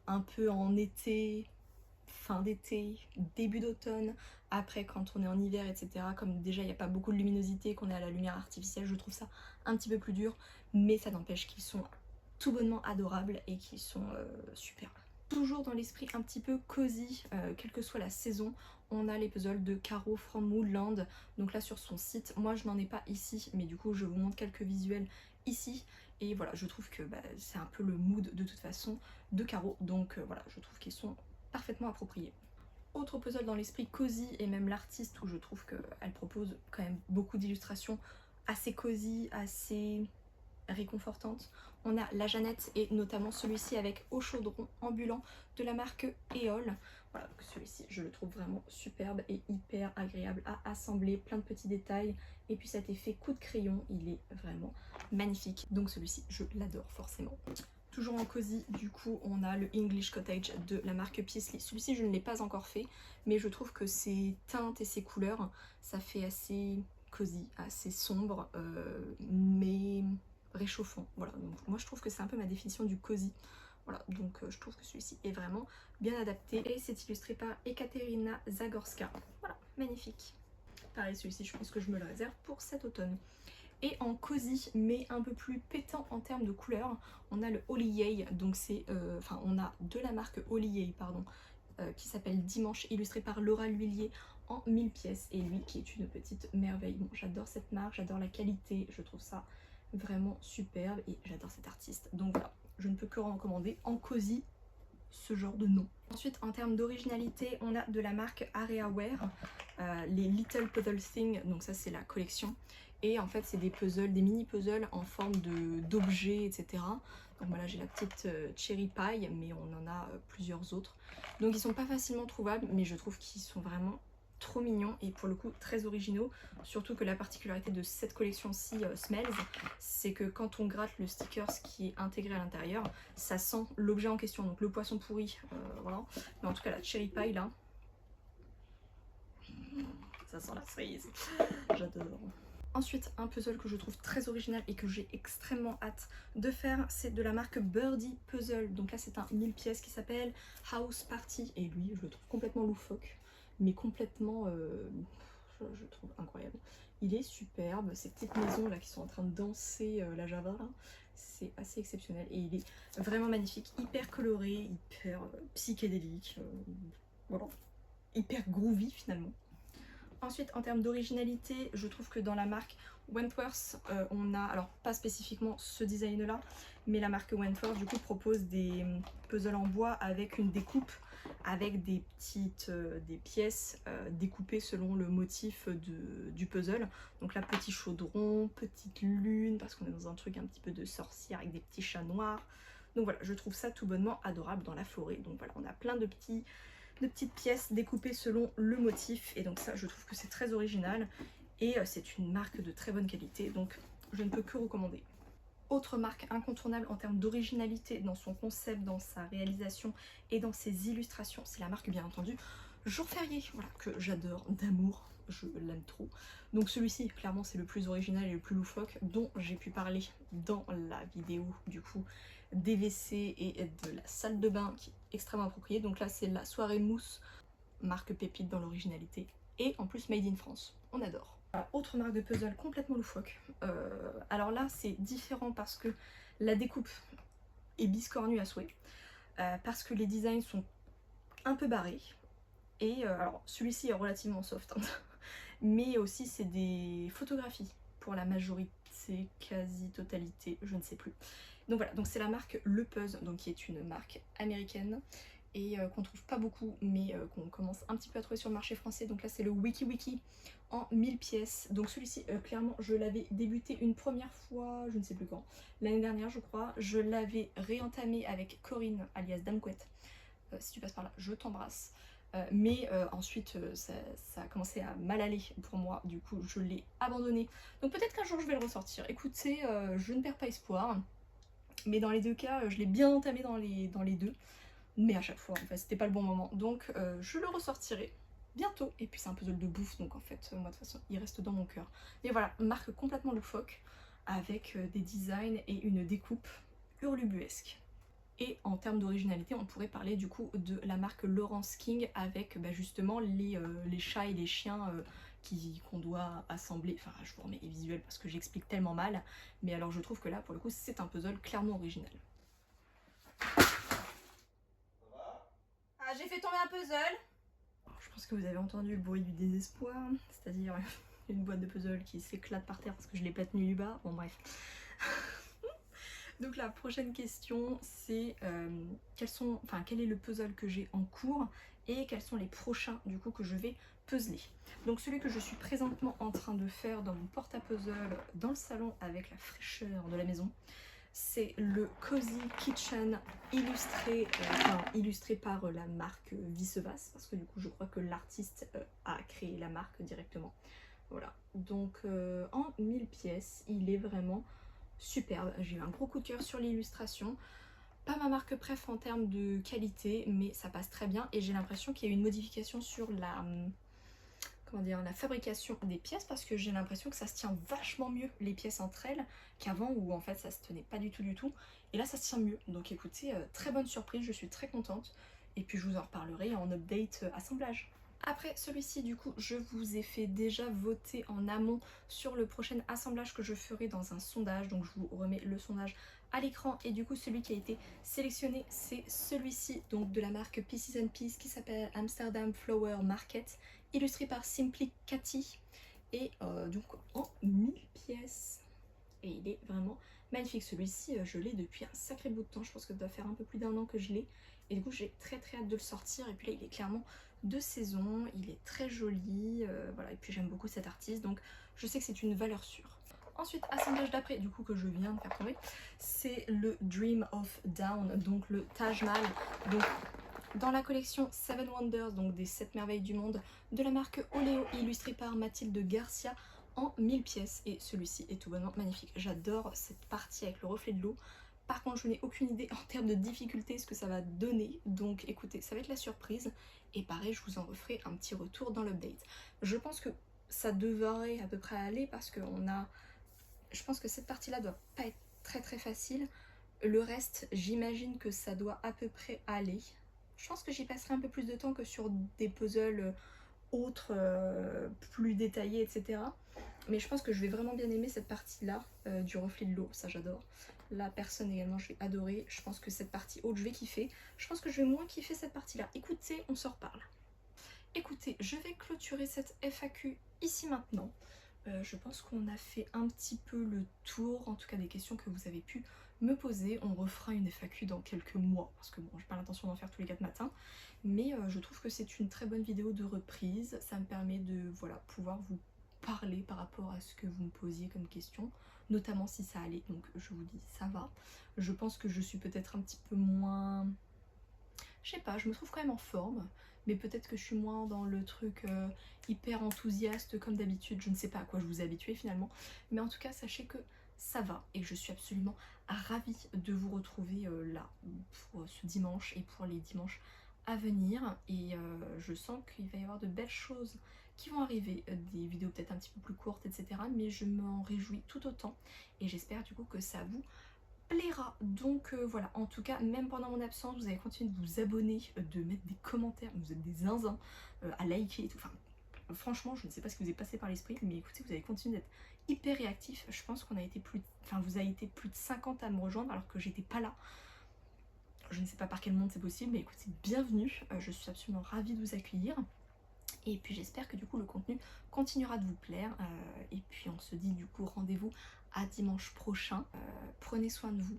un peu en été, fin d'été, début d'automne. Après quand on est en hiver, etc., comme déjà il n'y a pas beaucoup de luminosité, qu'on est à la lumière artificielle, je trouve ça un petit peu plus dur, mais ça n'empêche qu'ils sont tout bonnement adorables et qu'ils sont superbes. Toujours dans l'esprit un petit peu cosy, quelle que soit la saison, on a les puzzles de Caro from Woodland. Donc là sur son site, moi je n'en ai pas ici, mais du coup je vous montre quelques visuels ici. Et voilà, je trouve que c'est un peu le mood de toute façon de Caro. Donc voilà, je trouve qu'ils sont parfaitement appropriés. Autre puzzle dans l'esprit cosy, et même l'artiste où je trouve qu'elle propose quand même beaucoup d'illustrations assez cosy, assez réconfortantes. On a la Jeannette et notamment celui-ci avec Au chaudron ambulant de la marque Éole. Voilà, celui-ci je le trouve vraiment superbe et hyper agréable à assembler, plein de petits détails. Et puis cet effet coup de crayon, il est vraiment magnifique. Donc celui-ci, je l'adore forcément. Toujours en cosy, du coup, on a le English Cottage de la marque Paisley. Celui-ci, je ne l'ai pas encore fait, mais je trouve que ses teintes et ses couleurs, ça fait assez cosy, assez sombre, mais réchauffant. Voilà, donc moi je trouve que c'est un peu ma définition du cosy. Voilà, donc je trouve que celui-ci est vraiment bien adapté. Et c'est illustré par Ekaterina Zagorska. Voilà, magnifique. Pareil, celui-ci, je pense que je me le réserve pour cet automne. Et en cosy, mais un peu plus pétant en termes de couleurs, on a le Holiday. Donc c'est, enfin, on a de la marque Holiday, pardon, qui s'appelle Dimanche, illustré par Laura L'Huillier en 1000 pièces. Et lui, qui est une petite merveille. Bon, j'adore cette marque, j'adore la qualité, je trouve ça vraiment superbe et j'adore cet artiste. Donc voilà, je ne peux que recommander en cosy ce genre de nom. Ensuite, en termes d'originalité, on a de la marque Area Wear, les Little Puzzle Thing, donc ça c'est la collection. Et en fait, c'est des puzzles, des mini puzzles en forme d'objets, etc. Donc voilà, j'ai la petite Cherry Pie, mais on en a plusieurs autres. Donc ils sont pas facilement trouvables, mais je trouve qu'ils sont vraiment trop mignons et pour le coup très originaux. Surtout que la particularité de cette collection-ci, Smells, c'est que quand on gratte le sticker qui est intégré à l'intérieur, ça sent l'objet en question, donc le poisson pourri, voilà. Mais en tout cas la Cherry Pie là, ça sent la cerise, j'adore. Ensuite, un puzzle que je trouve très original et que j'ai extrêmement hâte de faire, c'est de la marque Birdie Puzzle. Donc là, c'est un 1000 pièces qui s'appelle House Party. Et lui, je le trouve complètement loufoque, mais complètement, je le trouve incroyable. Il est superbe, ces petites maisons là qui sont en train de danser la Java, c'est assez exceptionnel. Et il est vraiment magnifique, hyper coloré, hyper psychédélique, voilà, hyper groovy finalement. Ensuite, en termes d'originalité, je trouve que dans la marque Wentworth, on a, alors pas spécifiquement ce design là, mais la marque Wentworth du coup propose des puzzles en bois avec une découpe, avec des petites des pièces découpées selon le motif du puzzle. Donc là, petit chaudron, petite lune, parce qu'on est dans un truc un petit peu de sorcière avec des petits chats noirs. Donc voilà, je trouve ça tout bonnement adorable dans la forêt. Donc voilà, on a plein de petites pièces découpées selon le motif et donc ça je trouve que c'est très original et c'est une marque de très bonne qualité, donc je ne peux que recommander. Autre marque incontournable en termes d'originalité dans son concept, dans sa réalisation et dans ses illustrations, c'est la marque bien entendu Jour Férié, voilà, que j'adore d'amour, je l'aime trop. Donc celui-ci clairement c'est le plus original et le plus loufoque dont j'ai pu parler dans la vidéo du coup des WC et de la salle de bain qui est extrêmement appropriée. Donc là c'est la soirée mousse, marque pépite dans l'originalité et en plus made in France, on adore. Alors, autre marque de puzzle complètement loufoque, alors là c'est différent parce que la découpe est biscornue à souhait, parce que les designs sont un peu barrés et alors celui-ci est relativement soft hein, mais aussi c'est des photographies pour la majorité, quasi-totalité, je ne sais plus. Donc voilà, donc c'est la marque Le Puzz, donc qui est une marque américaine et qu'on trouve pas beaucoup, mais qu'on commence un petit peu à trouver sur le marché français. Donc là c'est le Wiki Wiki en 1000 pièces. Donc celui-ci, clairement, je l'avais débuté une première fois, je ne sais plus quand, l'année dernière je crois. Je l'avais réentamé avec Corinne, alias Damquette. Si tu passes par là, je t'embrasse. Mais ensuite ça a commencé à mal aller pour moi, du coup je l'ai abandonné. Donc peut-être qu'un jour je vais le ressortir. Écoutez, je ne perds pas espoir, mais dans les deux cas je l'ai bien entamé dans les deux, mais à chaque fois en fait c'était pas le bon moment. Donc je le ressortirai bientôt. Et puis c'est un puzzle de bouffe, donc en fait moi de toute façon il reste dans mon cœur. Mais voilà, marque complètement loufoque, avec des designs et une découpe hurlubuesque. Et en termes d'originalité, on pourrait parler du coup de la marque Lawrence King avec justement les chats et les chiens qu'on doit assembler. Enfin, je vous remets les visuels parce que j'explique tellement mal, mais alors je trouve que là, pour le coup, c'est un puzzle clairement original. Ah, j'ai fait tomber un puzzle. Alors, je pense que vous avez entendu le bruit du désespoir, c'est-à-dire une boîte de puzzle qui s'éclate par terre parce que je l'ai pas tenue du bas. Bon, bref. Donc la prochaine question c'est quel est le puzzle que j'ai en cours et quels sont les prochains du coup que je vais puzzler. Donc celui que je suis présentement en train de faire dans mon porte-à-puzzle dans le salon avec la fraîcheur de la maison, c'est le Cozy Kitchen illustré par la marque Vicevas, parce que du coup je crois que l'artiste a créé la marque directement. Voilà, donc en 1000 pièces, il est vraiment superbe. J'ai eu un gros coup de cœur sur l'illustration. Pas ma marque préf en termes de qualité, mais ça passe très bien. Et j'ai l'impression qu'il y a eu une modification sur la... comment dire, la fabrication des pièces parce que j'ai l'impression que ça se tient vachement mieux les pièces entre elles qu'avant où en fait ça se tenait pas du tout et là ça se tient mieux. Donc écoutez, très bonne surprise, je suis très contente et puis je vous en reparlerai en update assemblage. Après celui-ci du coup je vous ai fait déjà voter en amont sur le prochain assemblage que je ferai dans un sondage, donc je vous remets le sondage à l'écran et du coup celui qui a été sélectionné c'est celui-ci donc de la marque Pieces and Peace qui s'appelle Amsterdam Flower Market, illustré par Simply Cathy et donc en 1000 pièces et il est vraiment magnifique. Celui-ci je l'ai depuis un sacré bout de temps, je pense que ça doit faire un peu plus d'1 an que je l'ai et du coup j'ai très hâte de le sortir et puis là il est clairement de saison, il est très joli, voilà, et puis j'aime beaucoup cet artiste donc je sais que c'est une valeur sûre. Ensuite, assemblage d'après, du coup que je viens de faire tomber, c'est le Dream of Down, donc le Taj Mahal. Donc dans la collection Seven Wonders, donc des 7 merveilles du monde, de la marque Oleo, illustré par Mathilde Garcia en 1000 pièces. Et celui-ci est tout bonnement magnifique. J'adore cette partie avec le reflet de l'eau. Par contre, je n'ai aucune idée en termes de difficulté ce que ça va donner. Donc écoutez, ça va être la surprise. Et pareil, je vous en referai un petit retour dans l'update. Je pense que ça devrait à peu près aller parce qu'on a... Je pense que cette partie-là doit pas être très facile. Le reste, j'imagine que ça doit à peu près aller. Je pense que j'y passerai un peu plus de temps que sur des puzzles autres, plus détaillés, etc. Mais je pense que je vais vraiment bien aimer cette partie-là du reflet de l'eau, ça j'adore. La personne également, je vais adorer. Je pense que cette partie haute, je vais kiffer. Je pense que je vais moins kiffer cette partie-là. Écoutez, on s'en reparle. Écoutez, je vais clôturer cette FAQ ici maintenant. Je pense qu'on a fait un petit peu le tour, en tout cas des questions que vous avez pu me poser. On refera une FAQ dans quelques mois, parce que bon, j'ai pas l'intention d'en faire tous les 4 matins, mais je trouve que c'est une très bonne vidéo de reprise. Ça me permet de voilà, pouvoir vous parler par rapport à ce que vous me posiez comme question, notamment si ça allait, donc je vous dis ça va. Je pense que je suis peut-être un petit peu moins... Je sais pas, je me trouve quand même en forme, mais peut-être que je suis moins dans le truc hyper enthousiaste comme d'habitude, je ne sais pas à quoi je vous ai habitué finalement, mais en tout cas sachez que ça va et que je suis absolument ravie de vous retrouver là pour ce dimanche et pour les dimanches à venir et je sens qu'il va y avoir de belles choses qui vont arriver, des vidéos peut-être un petit peu plus courtes etc, mais je m'en réjouis tout autant et j'espère du coup que ça vous plaira. Donc voilà, en tout cas, même pendant mon absence, vous allez continuer de vous abonner, de mettre des commentaires, vous êtes des zinzins, à liker et tout. Enfin, franchement, je ne sais pas ce qui vous est passé par l'esprit, mais écoutez, vous allez continuer d'être hyper réactifs. Je pense qu'on a été plus... Enfin, vous avez été plus de 50 à me rejoindre alors que j'étais pas là. Je ne sais pas par quel monde c'est possible, mais écoutez, bienvenue. Je suis absolument ravie de vous accueillir. Et puis j'espère que du coup le contenu continuera de vous plaire. Et puis on se dit du coup rendez-vous à dimanche prochain. Prenez soin de vous.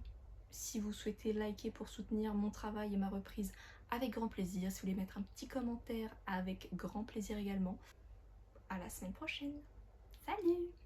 Si vous souhaitez liker pour soutenir mon travail et ma reprise, avec grand plaisir. Si vous voulez mettre un petit commentaire, avec grand plaisir également. À la semaine prochaine. Salut!